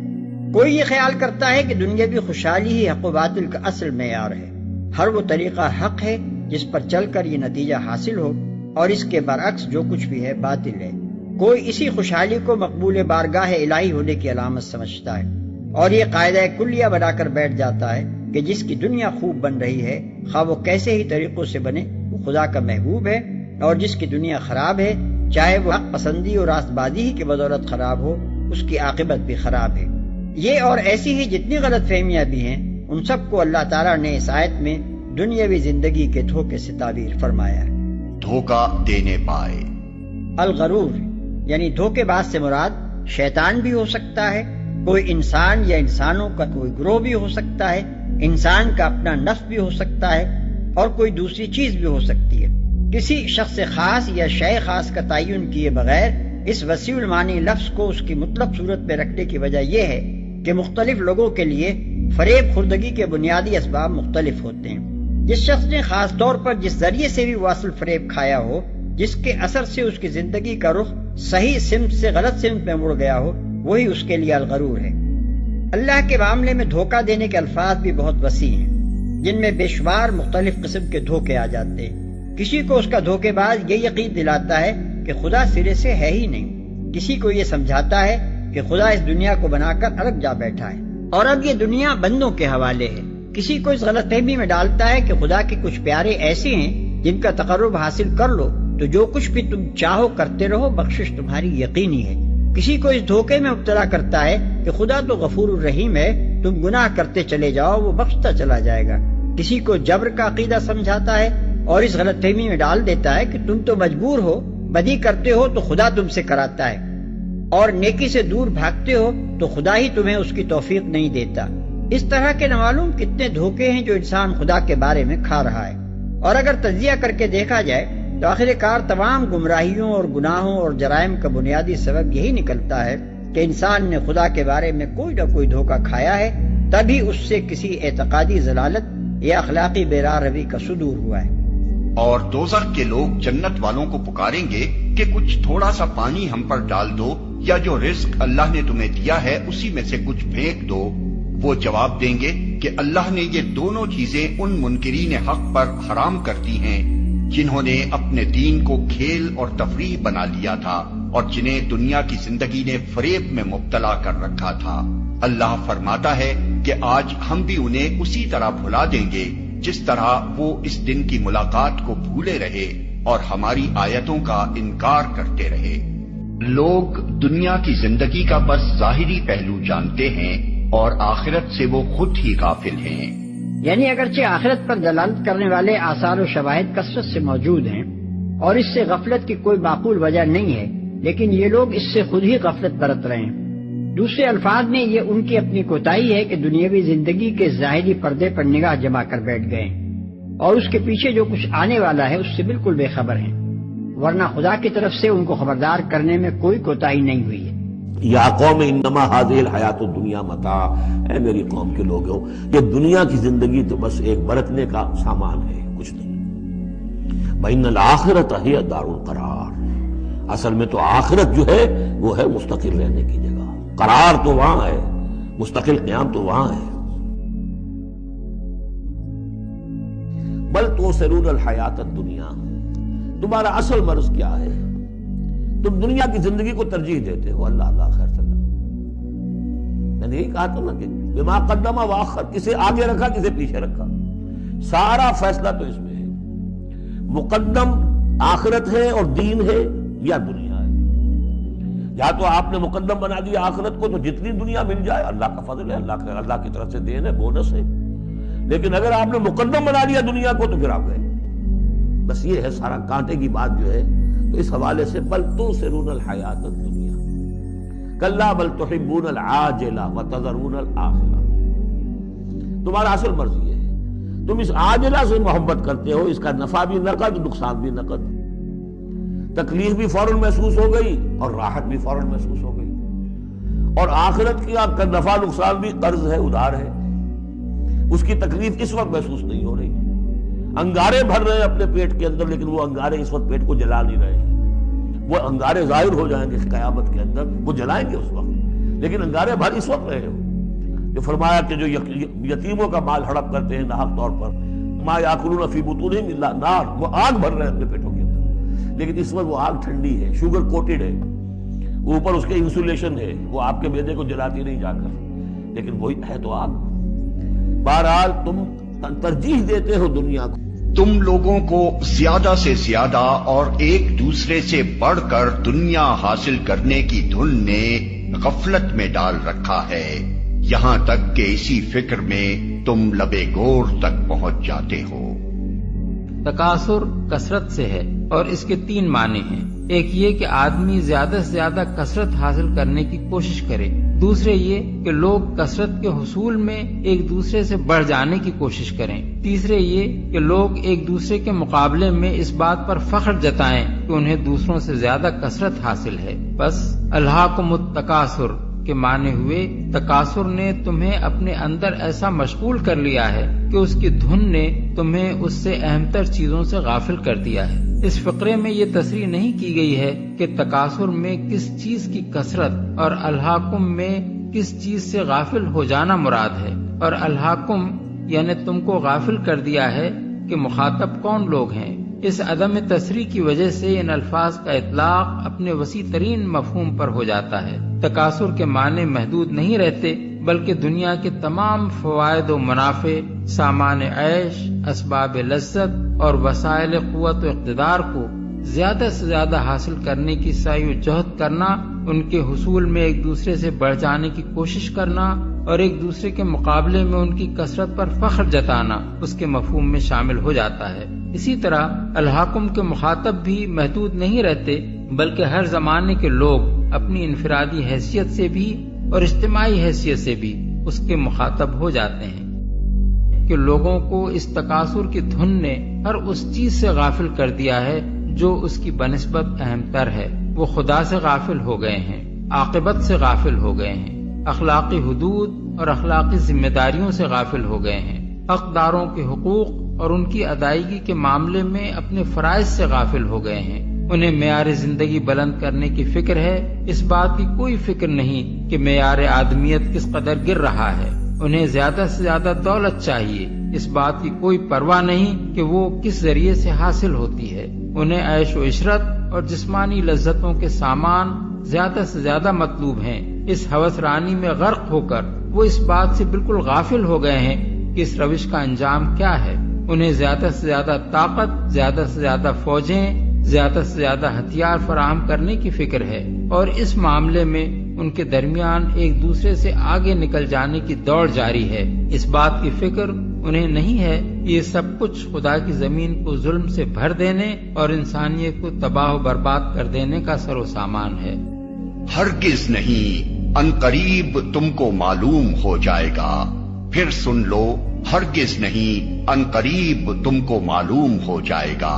کوئی یہ خیال کرتا ہے کہ دنیاوی خوشحالی ہی حق و باطل کا اصل معیار ہے، ہر وہ طریقہ حق ہے جس پر چل کر یہ نتیجہ حاصل ہو اور اس کے برعکس جو کچھ بھی ہے باطل ہے۔ کوئی اسی خوشحالی کو مقبول بارگاہ الہی ہونے کی علامت سمجھتا ہے اور یہ قاعدہ کلیہ بنا کر بیٹھ جاتا ہے کہ جس کی دنیا خوب بن رہی ہے، خواہ وہ کیسے ہی طریقوں سے بنے، وہ خدا کا محبوب ہے، اور جس کی دنیا خراب ہے، چاہے وہ حق پسندی اور راست بازی ہی کی بدولت خراب ہو، اس کی عاقبت بھی خراب ہے۔ یہ اور ایسی ہی جتنی غلط فہمیاں بھی ہیں، ان سب کو اللہ تعالیٰ نے اس آیت میں دنیاوی زندگی کے دھوکے سے تعبیر فرمایا ہے۔ دھوکہ دینے پائے۔ الغرور یعنی دھوکے باز سے مراد شیطان بھی ہو سکتا ہے، کوئی انسان یا انسانوں کا کوئی گروہ بھی ہو سکتا ہے، انسان کا اپنا نفس بھی ہو سکتا ہے، اور کوئی دوسری چیز بھی ہو سکتی ہے۔ کسی شخص خاص یا شے خاص کا تعین کیے بغیر اس وسیع المعنی لفظ کو اس کی مطلق صورت میں رکھنے کی وجہ یہ ہے کہ مختلف لوگوں کے لیے فریب خوردگی کے بنیادی اسباب مختلف ہوتے ہیں۔ جس شخص نے خاص طور پر جس ذریعے سے بھی واصل فریب کھایا ہو، جس کے اثر سے اس کی زندگی کا رخ صحیح سمت سے غلط سمت میں مڑ گیا ہو، وہی اس کے لیے الغرور ہے۔ اللہ کے معاملے میں دھوکہ دینے کے الفاظ بھی بہت وسیع ہیں، جن میں بے شمار مختلف قسم کے دھوکے آ جاتے ہیں۔ کسی کو اس کا دھوکے باز یہ یقین دلاتا ہے کہ خدا سرے سے ہے ہی نہیں، کسی کو یہ سمجھاتا ہے کہ خدا اس دنیا کو بنا کر الگ جا بیٹھا ہے اور اب یہ دنیا بندوں کے حوالے ہے۔ کسی کو اس غلط فہمی میں ڈالتا ہے کہ خدا کے کچھ پیارے ایسے ہیں جن کا تقرب حاصل کر لو تو جو کچھ بھی تم چاہو کرتے رہو، بخشش تمہاری یقینی ہے۔ کسی کو اس دھوکے میں مبتلا کرتا ہے کہ خدا تو غفور الرحیم ہے، تم گناہ کرتے چلے جاؤ، وہ بخشتا چلا جائے گا۔ کسی کو جبر کا عقیدہ سمجھاتا ہے اور اس غلط فہمی میں ڈال دیتا ہے کہ تم تو مجبور ہو، بدی کرتے ہو تو خدا تم سے کراتا ہے، اور نیکی سے دور بھاگتے ہو تو خدا ہی تمہیں اس کی توفیق نہیں دیتا۔ اس طرح کے نامعلوم کتنے دھوکے ہیں جو انسان خدا کے بارے میں کھا رہا ہے، اور اگر تجزیہ کر کے دیکھا جائے تو آخر کار تمام گمراہیوں اور گناہوں اور جرائم کا بنیادی سبب یہی نکلتا ہے کہ انسان نے خدا کے بارے میں کوئی نہ کوئی دھوکہ کھایا ہے، تبھی اس سے کسی اعتقادی ضلالت یا اخلاقی بے راہ روی کا صدور ہوا ہے۔ اور دوزخ کے لوگ جنت والوں کو پکاریں گے کہ کچھ تھوڑا سا پانی ہم پر ڈال دو، یا جو رزق اللہ نے تمہیں دیا ہے اسی میں سے کچھ پھینک دو۔ وہ جواب دیں گے کہ اللہ نے یہ دونوں چیزیں ان منکرین حق پر حرام کر دی ہیں جنہوں نے اپنے دین کو کھیل اور تفریح بنا لیا تھا اور جنہیں دنیا کی زندگی نے فریب میں مبتلا کر رکھا تھا۔ اللہ فرماتا ہے کہ آج ہم بھی انہیں اسی طرح بھلا دیں گے جس طرح وہ اس دن کی ملاقات کو بھولے رہے اور ہماری آیتوں کا انکار کرتے رہے۔ لوگ دنیا کی زندگی کا بس ظاہری پہلو جانتے ہیں اور آخرت سے وہ خود ہی غافل ہیں۔ یعنی اگرچہ آخرت پر دلالت کرنے والے آثار و شواہد کثرت سے موجود ہیں اور اس سے غفلت کی کوئی معقول وجہ نہیں ہے، لیکن یہ لوگ اس سے خود ہی غفلت برت رہے ہیں۔ دوسرے الفاظ میں یہ ان کی اپنی کوتاہی ہے کہ دنیاوی زندگی کے ظاہری پردے پر نگاہ جما کر بیٹھ گئے اور اس کے پیچھے جو کچھ آنے والا ہے اس سے بالکل بے خبر ہیں۔ ورنہ خدا کی طرف سے ان کو خبردار کرنے میں کوئی کوتاہی نہیں ہوئی ہے۔ یا قوم انما هذه الحیات الدنیا متاع، اے میری قوم کے لوگوں، یہ دنیا کی زندگی تو بس ایک برتنے کا سامان ہے، کچھ نہیں۔ وَإِنَّ الْآخِرَةَ هِيَ دَارُ الْقَرَارِ، اصل میں تو آخرت جو ہے وہ ہے مستقل رہنے کی جگہ، قرار تو وہاں ہے، مستقل قیام تو وہاں ہے۔ بل تؤثرون الحیات الدنیا، تمہارا اصل مرض کیا ہے؟ تم دنیا کی زندگی کو ترجیح دیتے ہو۔ اللہ اللہ خیر صلی اللہ، میں نے یہی کہا تھا نا کہ بما قدم واخر، کسے آگے رکھا کسے پیچھے رکھا، سارا فیصلہ تو اس میں ہے۔ مقدم آخرت ہے اور دین ہے یا دنیا ہے؟ یا تو آپ نے مقدم بنا دیا آخرت کو تو جتنی دنیا مل جائے اللہ کا فضل ہے، اللہ کی طرف سے دین ہے، بونس ہے۔ لیکن اگر آپ نے مقدم بنا دیا دنیا کو تو پھر آپ گئے۔ بس یہ ہے سارا کانٹے کی بات جو ہے۔ تو اس حوالے سے بل تؤثرون الحیات الدنیا کلا بل تحبون العاجلہ وتذرون الآخرہ، تمہارا اصل مرض یہ ہے، تم اس عاجلہ سے محبت کرتے ہو، اس کا نفع بھی نقد نقصان بھی نقد، تکلیف بھی فوراً محسوس ہو گئی اور راحت بھی فوراً محسوس ہو گئی، اور آخرت کا نفع نقصان بھی قرض ہے، ادھار ہے، اس کی تکلیف اس وقت محسوس نہیں ہو رہی۔ انگارے بھر رہے ہیں اپنے پیٹ کے اندر، لیکن وہ انگارے اس وقت پیٹ کو جلا نہیں رہے ہیں، وہ انگارے ظاہر ہو جائیں گے قیامت کے اندر، وہ جلائیں گے اس وقت، لیکن انگارے بھر اس وقت رہے ہو۔ جو فرمایا کہ جو یتیموں کا مال ہڑپ کرتے ہیں ناحق طور پر، ما یاکلون فی بطونہم الا نار، وہ آگ بھر رہے ہیں اپنے پیٹوں کے اندر، لیکن اس وقت وہ آگ ٹھنڈی ہے، شوگر کوٹڈ ہے، اوپر اس کے انسولیشن ہے، وہ آپ کے معدے کو جلاتی نہیں جا کر، لیکن وہی ہے تو آگ۔ بہرحال تم ترجیح دیتے ہو دنیا کو، تم لوگوں کو زیادہ سے زیادہ اور ایک دوسرے سے بڑھ کر دنیا حاصل کرنے کی دھن نے غفلت میں ڈال رکھا ہے، یہاں تک کہ اسی فکر میں تم لبے گور تک پہنچ جاتے ہو۔ تکاثر کثرت سے ہے اور اس کے 3 معنی ہیں۔ ایک یہ کہ آدمی زیادہ سے زیادہ کثرت حاصل کرنے کی کوشش کرے، دوسرے یہ کہ لوگ کثرت کے حصول میں ایک دوسرے سے بڑھ جانے کی کوشش کریں، تیسرے یہ کہ لوگ ایک دوسرے کے مقابلے میں اس بات پر فخر جتائیں کہ انہیں دوسروں سے زیادہ کثرت حاصل ہے۔ بس الہاکم التکاثر کے معنی ہوئے تکاثر نے تمہیں اپنے اندر ایسا مشغول کر لیا ہے کہ اس کی دھن نے تمہیں اس سے اہم تر چیزوں سے غافل کر دیا ہے۔ اس فقرے میں یہ تصریح نہیں کی گئی ہے کہ تکاثر میں کس چیز کی کثرت اور الہاکم میں کس چیز سے غافل ہو جانا مراد ہے، اور الہاکم یعنی تم کو غافل کر دیا ہے کہ مخاطب کون لوگ ہیں۔ اس عدم تصریح کی وجہ سے ان الفاظ کا اطلاق اپنے وسیع ترین مفہوم پر ہو جاتا ہے۔ تکاثر کے معنی محدود نہیں رہتے، بلکہ دنیا کے تمام فوائد و منافع، سامان عیش، اسباب لذت اور وسائل قوت و اقتدار کو زیادہ سے زیادہ حاصل کرنے کی سعی و جہد کرنا، ان کے حصول میں ایک دوسرے سے بڑھ جانے کی کوشش کرنا اور ایک دوسرے کے مقابلے میں ان کی کثرت پر فخر جتانا اس کے مفہوم میں شامل ہو جاتا ہے۔ اسی طرح الحاکم کے مخاطب بھی محدود نہیں رہتے، بلکہ ہر زمانے کے لوگ اپنی انفرادی حیثیت سے بھی اور اجتماعی حیثیت سے بھی اس کے مخاطب ہو جاتے ہیں کہ لوگوں کو اس تکاثر کی دھن نے ہر اس چیز سے غافل کر دیا ہے جو اس کی بنسبت اہم تر ہے۔ وہ خدا سے غافل ہو گئے ہیں، عاقبت سے غافل ہو گئے ہیں، اخلاقی حدود اور اخلاقی ذمہ داریوں سے غافل ہو گئے ہیں، حقداروں کے حقوق اور ان کی ادائیگی کے معاملے میں اپنے فرائض سے غافل ہو گئے ہیں۔ انہیں معیار زندگی بلند کرنے کی فکر ہے، اس بات کی کوئی فکر نہیں کہ معیار آدمیت کس قدر گر رہا ہے۔ انہیں زیادہ سے زیادہ دولت چاہیے، اس بات کی کوئی پرواہ نہیں کہ وہ کس ذریعے سے حاصل ہوتی ہے۔ انہیں عیش و عشرت اور جسمانی لذتوں کے سامان زیادہ سے زیادہ مطلوب ہیں۔ اس ہوس رانی میں غرق ہو کر وہ اس بات سے بالکل غافل ہو گئے ہیں کہ اس روش کا انجام کیا ہے۔ انہیں زیادہ سے زیادہ طاقت، زیادہ سے زیادہ فوجیں، زیادہ سے زیادہ ہتھیار فراہم کرنے کی فکر ہے، اور اس معاملے میں ان کے درمیان ایک دوسرے سے آگے نکل جانے کی دوڑ جاری ہے۔ اس بات کی فکر انہیں نہیں ہے کہ یہ سب کچھ خدا کی زمین کو ظلم سے بھر دینے اور انسانیت کو تباہ و برباد کر دینے کا سر و سامان ہے۔ ہرگز نہیں، عنقریب تم کو معلوم ہو جائے گا۔ پھر سن لو، ہرگز نہیں، عنقریب تم کو معلوم ہو جائے گا۔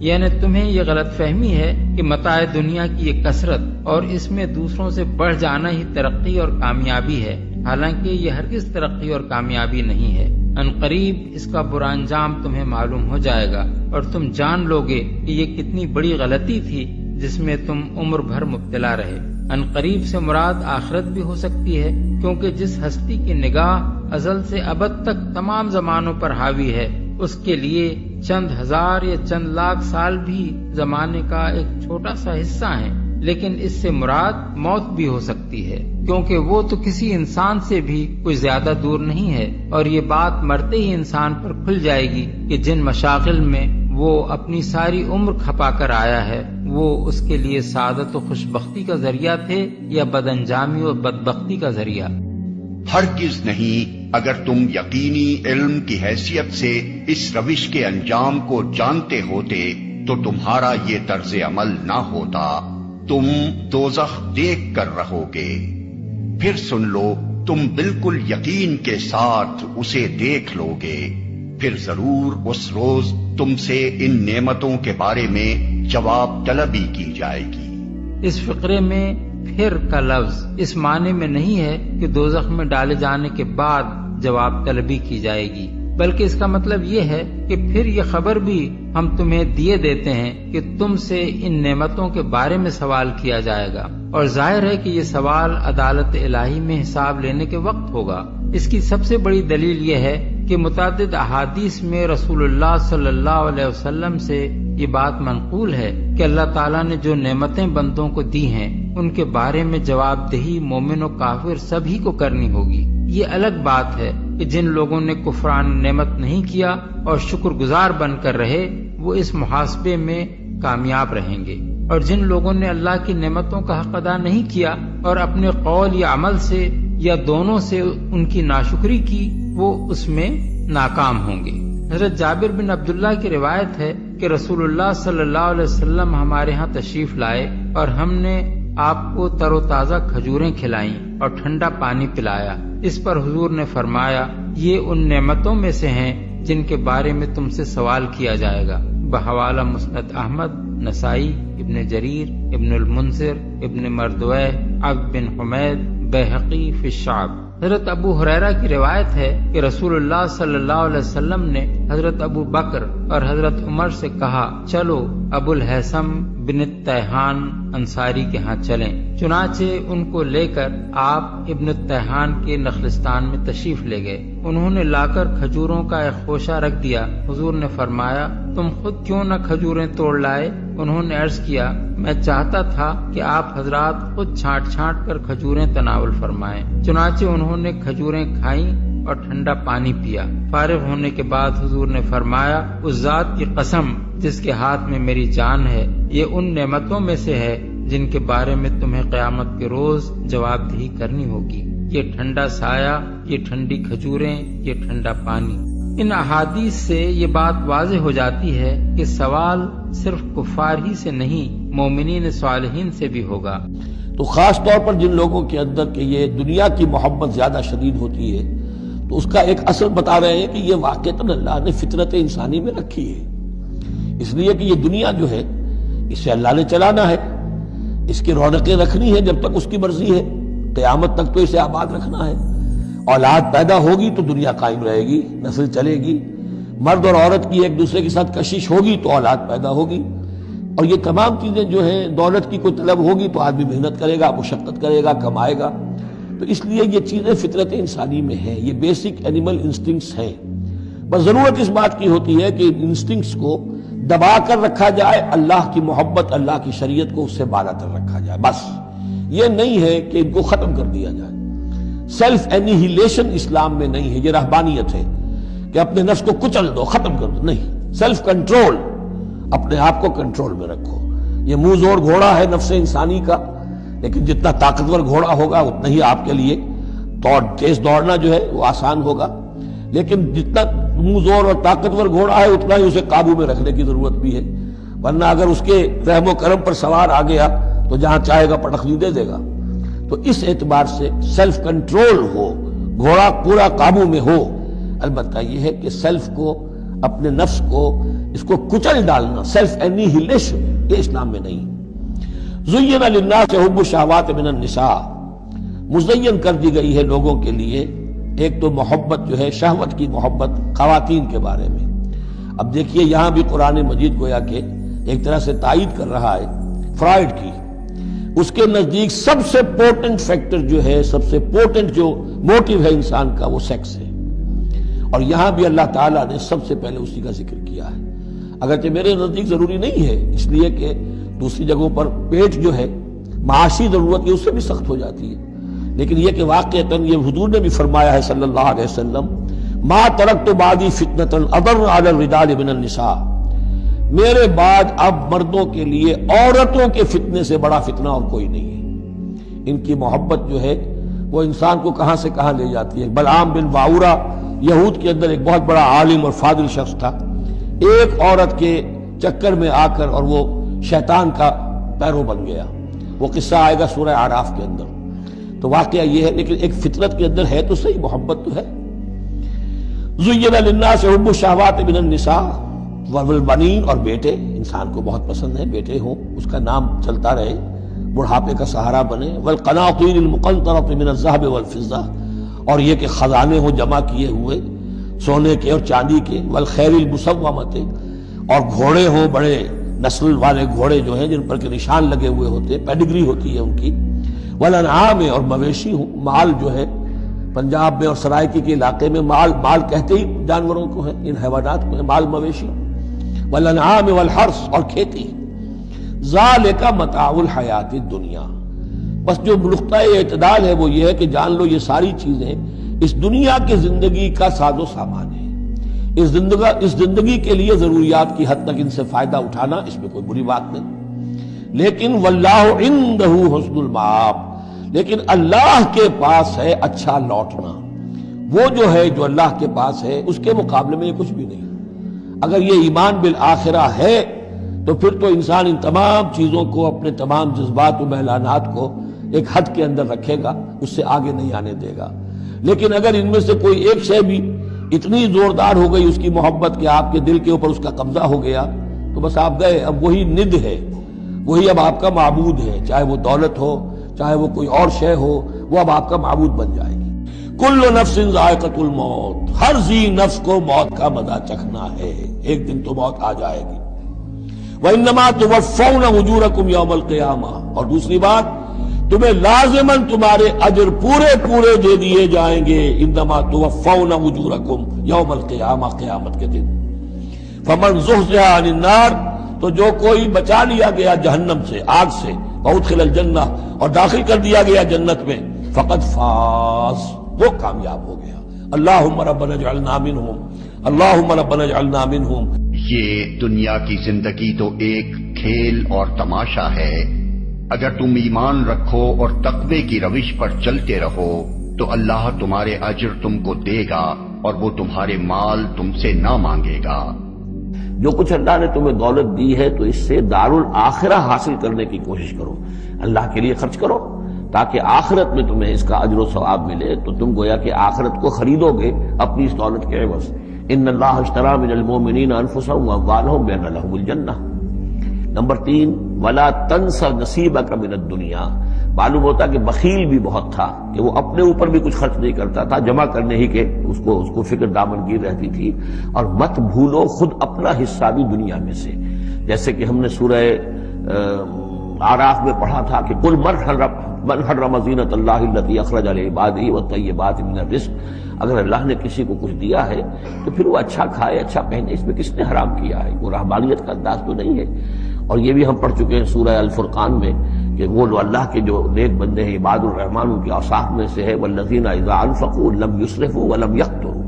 یعنی تمہیں یہ غلط فہمی ہے کہ متاع دنیا کی یہ کثرت اور اس میں دوسروں سے بڑھ جانا ہی ترقی اور کامیابی ہے، حالانکہ یہ ہرگز ترقی اور کامیابی نہیں ہے۔ عنقریب اس کا برا انجام تمہیں معلوم ہو جائے گا اور تم جان لو گے کہ یہ کتنی بڑی غلطی تھی جس میں تم عمر بھر مبتلا رہے۔ عنقریب سے مراد آخرت بھی ہو سکتی ہے، کیونکہ جس ہستی کی نگاہ ازل سے ابد تک تمام زمانوں پر حاوی ہے، اس کے لیے چند ہزار یا چند لاکھ سال بھی زمانے کا ایک چھوٹا سا حصہ ہیں، لیکن اس سے مراد موت بھی ہو سکتی ہے، کیونکہ وہ تو کسی انسان سے بھی کوئی زیادہ دور نہیں ہے، اور یہ بات مرتے ہی انسان پر کھل جائے گی کہ جن مشاغل میں وہ اپنی ساری عمر کھپا کر آیا ہے وہ اس کے لیے سعادت و خوشبختی کا ذریعہ تھے یا بدانجامی و بدبختی کا ذریعہ۔ ہرگز نہیں، اگر تم یقینی علم کی حیثیت سے اس روش کے انجام کو جانتے ہوتے تو تمہارا یہ طرز عمل نہ ہوتا، تم دوزخ دیکھ کر رہو گے۔ پھر سن لو، تم بالکل یقین کے ساتھ اسے دیکھ لو گے، پھر ضرور اس روز تم سے ان نعمتوں کے بارے میں جواب طلبی کی جائے گی۔ اس فقرے میں پھر کا لفظ اس معنی میں نہیں ہے کہ دوزخ میں ڈالے جانے کے بعد جواب طلبی کی جائے گی، بلکہ اس کا مطلب یہ ہے کہ پھر یہ خبر بھی ہم تمہیں دیے دیتے ہیں کہ تم سے ان نعمتوں کے بارے میں سوال کیا جائے گا، اور ظاہر ہے کہ یہ سوال عدالت الہی میں حساب لینے کے وقت ہوگا۔ اس کی سب سے بڑی دلیل یہ ہے کہ متعدد احادیث میں رسول اللہ صلی اللہ علیہ وسلم سے یہ بات منقول ہے کہ اللہ تعالیٰ نے جو نعمتیں بندوں کو دی ہیں ان کے بارے میں جواب دہی مومن و کافر سبھی کو کرنی ہوگی۔ یہ الگ بات ہے کہ جن لوگوں نے کفران نعمت نہیں کیا اور شکر گزار بن کر رہے وہ اس محاسبے میں کامیاب رہیں گے، اور جن لوگوں نے اللہ کی نعمتوں کا حق ادا نہیں کیا اور اپنے قول یا عمل سے یا دونوں سے ان کی ناشکری کی وہ اس میں ناکام ہوں گے۔ حضرت جابر بن عبداللہ کی روایت ہے کہ رسول اللہ صلی اللہ علیہ وسلم ہمارے ہاں تشریف لائے اور ہم نے آپ کو تر و تازہ کھجوریں کھلائیں اور ٹھنڈا پانی پلایا۔ اس پر حضور نے فرمایا، یہ ان نعمتوں میں سے ہیں جن کے بارے میں تم سے سوال کیا جائے گا۔ بحوالہ مسند احمد، نسائی، ابن جریر، ابن المنذر، ابن مردویہ، عبد بن حمید، بیہقی فی الشعب۔ حضرت ابو ہریرہ کی روایت ہے کہ رسول اللہ صلی اللہ علیہ وسلم نے حضرت ابو بکر اور حضرت عمر سے کہا، چلو ابو الحسم بن التیحان انصاری کے ہاں چلیں۔ چنانچہ ان کو لے کر آپ ابن التیحان کے نخلستان میں تشریف لے گئے۔ انہوں نے لا کر کھجوروں کا ایک خوشہ رکھ دیا۔ حضور نے فرمایا، تم خود کیوں نہ کھجوریں توڑ لائے؟ انہوں نے عرض کیا، میں چاہتا تھا کہ آپ حضرات خود چھانٹ چھانٹ کر کھجوریں تناول فرمائیں۔ چنانچہ انہوں نے کھجوریں کھائیں اور ٹھنڈا پانی پیا۔ فارغ ہونے کے بعد حضور نے فرمایا، اس ذات کی قسم جس کے ہاتھ میں میری جان ہے، یہ ان نعمتوں میں سے ہے جن کے بارے میں تمہیں قیامت کے روز جواب دہی کرنی ہوگی۔ یہ ٹھنڈا سایہ، یہ ٹھنڈی کھجوریں، یہ ٹھنڈا پانی۔ ان احادیث سے یہ بات واضح ہو جاتی ہے کہ سوال صرف کفار ہی سے نہیں، مومنین صالحین سے بھی ہوگا۔ تو خاص طور پر جن لوگوں کے اندر کہ یہ دنیا کی محبت زیادہ شدید ہوتی ہے تو اس کا ایک اثر بتا رہے ہیں کہ یہ واقعتاً اللہ نے فطرت انسانی میں رکھی ہے، اس لیے کہ یہ دنیا جو ہے اسے اللہ نے چلانا ہے، اس کی رونقیں رکھنی ہے جب تک اس کی مرضی ہے، قیامت تک تو اسے آباد رکھنا ہے۔ اولاد پیدا ہوگی تو دنیا قائم رہے گی، نسل چلے گی، مرد اور عورت کی ایک دوسرے کے ساتھ کشش ہوگی تو اولاد پیدا ہوگی، اور یہ تمام چیزیں جو ہیں، دولت کی کوئی طلب ہوگی تو آدمی محنت کرے گا، مشقت کرے گا، کمائے گا۔ تو اس لیے یہ چیزیں فطرت انسانی میں ہیں، یہ بیسک اینیمل انسٹنکٹس ہیں۔ بس ضرورت اس بات کی ہوتی ہے کہ ان انسٹنکٹس کو دبا کر رکھا جائے، اللہ کی محبت، اللہ کی شریعت کو اس سے بالا تر رکھا جائے، بس یہ نہیں ہے کہ ان کو ختم کر دیا جائے۔ سیلف اینیہیلیشن اسلام میں نہیں ہے، یہ رہبانیت ہے کہ اپنے نفس کو کچل دو، ختم کر دو، نہیں۔ سیلف کنٹرول، اپنے آپ کو کنٹرول میں رکھو۔ یہ منہ زور گھوڑا ہے نفس انسانی کا، لیکن جتنا طاقتور گھوڑا ہوگا اتنا ہی آپ کے لیے تیز دوڑنا جو ہے وہ آسان ہوگا، لیکن جتنا منہ زور اور طاقتور گھوڑا ہے اتنا ہی اسے قابو میں رکھنے کی ضرورت بھی ہے، ورنہ اگر اس کے رحم و کرم پر سوار آ گیا تو جہاں چاہے گا پٹخنی دے دے گا۔ تو اس اعتبار سے سیلف کنٹرول ہو، گھوڑا پورا قابو میں ہو۔ البتہ یہ ہے کہ سیلف کو اپنے نفس کو اس کو کچل ڈالنا، سیلف اینیہیلیشن، یہ اسلام میں نہیں۔ زین للناس حب الشہوات من النساء، مزین کر دی گئی ہے لوگوں کے لیے ایک تو محبت جو ہے شہوت کی محبت خواتین کے بارے میں۔ اب دیکھیے یہاں بھی قرآن مجید گویا کہ ایک طرح سے تائید کر رہا ہے فرائڈ کی، اس کے نزدیک سب سے پورٹنٹ فیکٹر جو ہے، سب سے پورٹنٹ جو موٹیو ہے انسان کا، وہ سیکس ہے، اور یہاں بھی اللہ تعالیٰ نے سب سے پہلے اسی کا ذکر کیا ہے۔ اگرچہ میرے نزدیک ضروری نہیں ہے، اس لیے کہ دوسری جگہوں پر پیٹ جو ہے معاشی ضرورت ہے اس سے بھی سخت ہو جاتی ہے، لیکن یہ کہ واقعتاً یہ حضور نے بھی فرمایا ہے صلی اللہ علیہ وسلم، ما ترکت بعدی فتنۃ اضر علی الرجال من النساء، میرے بعد اب مردوں کے لیے عورتوں کے فتنے سے بڑا فتنہ اور کوئی نہیں ہے۔ ان کی محبت جو ہے وہ انسان کو کہاں سے کہاں لے جاتی ہے۔ بلعام بن باورا یہود کے اندر ایک بہت بڑا عالم اور فاضل شخص تھا، ایک عورت کے چکر میں آ کر اور وہ شیطان کا پیرو بن گیا، وہ قصہ آئے گا سورہ اعراف کے اندر۔ تو واقعہ یہ ہے، لیکن ایک فطرت کے اندر ہے تو صحیح، محبت تو ہے۔ زین للناس حب الشہوات من النساء والبنین، اور بیٹے انسان کو بہت پسند ہے، بیٹے ہوں، اس کا نام چلتا رہے، بڑھاپے کا سہارا بنے۔ والقناطیر المقنطرۃ من الذهب والفضہ، اور یہ کہ خزانے ہوں جمع کیے ہوئے سونے کے اور چاندی کے، والخیل المسومۃ، اور گھوڑے ہوں بڑے نسل والے گھوڑے جو ہیں جن پر کے نشان لگے ہوئے ہوتے ہیں، پیڈگری ہوتی ہے ان کی، والانعام، اور مویشی ہوں، مال جو ہے پنجاب میں اور سرائکی کے علاقے میں مال کہتے ہی جانوروں کو ہے، ان حیوانات کو ہے مال مویشی، والانعام والحرث، اور کھیتی۔ ذالک متاع الحیات الدنیا، بس جو نقطہ اعتدال ہے وہ یہ ہے کہ جان لو یہ ساری چیزیں اس دنیا کی زندگی کا ساز و سامان ہے، اس زندگی کے لیے ضروریات کی حد تک ان سے فائدہ اٹھانا، اس میں کوئی بری بات نہیں، لیکن واللہ عندہ حسن المآب، لیکن اللہ کے پاس ہے اچھا لوٹنا۔ وہ جو ہے جو اللہ کے پاس ہے اس کے مقابلے میں یہ کچھ بھی نہیں۔ اگر یہ ایمان بالآخرہ ہے تو پھر تو انسان ان تمام چیزوں کو، اپنے تمام جذبات و میلانات کو ایک حد کے اندر رکھے گا، اس سے آگے نہیں آنے دے گا۔ لیکن اگر ان میں سے کوئی ایک شے بھی اتنی زوردار ہو گئی اس کی محبت کہ آپ کے دل کے اوپر اس کا قبضہ ہو گیا تو بس آپ گئے، اب وہی ند ہے، وہی اب آپ کا معبود ہے، چاہے وہ دولت ہو، چاہے وہ کوئی اور شے ہو، وہ اب آپ کا معبود بن جائے گی۔ کل نفس ذائقۃ الموت، ہر ذی نفس کو موت کا مزہ چکھنا ہے، ایک دن تو موت آ جائے گی۔ وَإِنَّمَا تُوَفَّوْنَ أُجُورَكُمْ يَوْمَ الْقِيَامَةِ، اور دوسری بات، تمہیں لازماً تمہارے اجر پورے دے دیے جائیں گے۔ انما توفون اجورکم یوم القیامہ، قیامت کے دن۔ فمن زحزح عن النار، تو جو کوئی بچا لیا گیا جہنم سے، آگ سے، وادخل الجنہ، اور داخل کر دیا گیا جنت میں، فقد فاز، وہ کامیاب ہو گیا۔ اللہم ربنا اجعلنا منہم، اللہم ربنا اجعلنا منہم۔ یہ دنیا کی زندگی تو ایک کھیل اور تماشا ہے، اگر تم ایمان رکھو اور تقوی کی روش پر چلتے رہو تو اللہ تمہارے اجر تم کو دے گا اور وہ تمہارے مال تم سے نہ مانگے گا۔ جو کچھ اللہ نے تمہیں دولت دی ہے تو اس سے دارالآخرہ حاصل کرنے کی کوشش کرو، اللہ کے لیے خرچ کرو تاکہ آخرت میں تمہیں اس کا اجر و ثواب ملے، تو تم گویا کہ آخرت کو خریدو گے اپنی اس دولت کے عوض۔ ان اللہ اشتری من المؤمنین انفسهم واموالهم بان لهم الجنہ۔ نمبر 3، ولا تنس نصیبک من الدنیا، معلوم ہوتا کہ بخیل بھی بہت تھا کہ وہ اپنے اوپر بھی کچھ خرچ نہیں کرتا تھا، جمع کرنے ہی کے اس کو فکر دامنگیر رہتی تھی۔ اور مت بھولو خود اپنا حصہ بھی دنیا میں سے، جیسے کہ ہم نے سورہ اعراف میں پڑھا تھا کہ قل من حرم زینۃ اللہ التی اخرج لعبادہ والطیبات من الرزق، اگر اللہ نے کسی کو کچھ دیا ہے تو پھر وہ اچھا کھائے، اچھا پہنے، اس میں کس نے حرام کیا ہے؟ وہ رہبانیت کا انداز تو نہیں ہے۔ اور یہ بھی ہم پڑھ چکے ہیں سورہ الفرقان میں کہ وہ اللہ کے جو نیک بندے ہیں عباد الرحمن، ان کے اوصاف میں سے ہے والذین اذا انفقوا لم یسرفوا ولم یقتروا،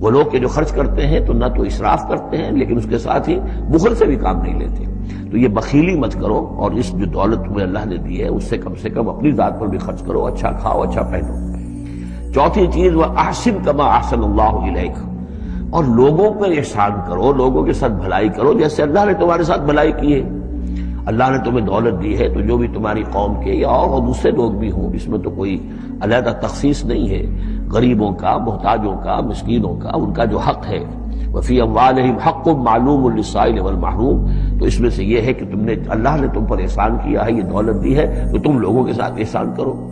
وہ لوگ کہ جو خرچ کرتے ہیں تو نہ تو اسراف کرتے ہیں لیکن اس کے ساتھ ہی بخل سے بھی کام نہیں لیتے۔ تو یہ بخیلی مت کرو، اور اس جو دولت تمہیں اللہ نے دی ہے اس سے کم اپنی ذات پر بھی خرچ کرو، اچھا کھاؤ، اچھا پہنو۔ چوتھی چیز، وَأَحْسِن كَمَا أَحْسَنَ اللَّهُ إِلَيْكَ، اور لوگوں پر احسان کرو، لوگوں کے ساتھ بھلائی کرو جیسے اللہ نے تمہارے ساتھ بھلائی کی ہے۔ اللہ نے تمہیں دولت دی ہے تو جو بھی تمہاری قوم کے یا اور دوسرے لوگ بھی ہوں، اس میں تو کوئی علیحدہ تخصیص نہیں ہے، غریبوں کا، محتاجوں کا، مسکینوں کا، ان کا جو حق ہے وفی اموالہم حق معلوم للسائل والمحروم، تو اس میں سے یہ ہے کہ تم نے، اللہ نے تم پر احسان کیا ہے، یہ دولت دی ہے تو تم لوگوں کے ساتھ احسان کرو۔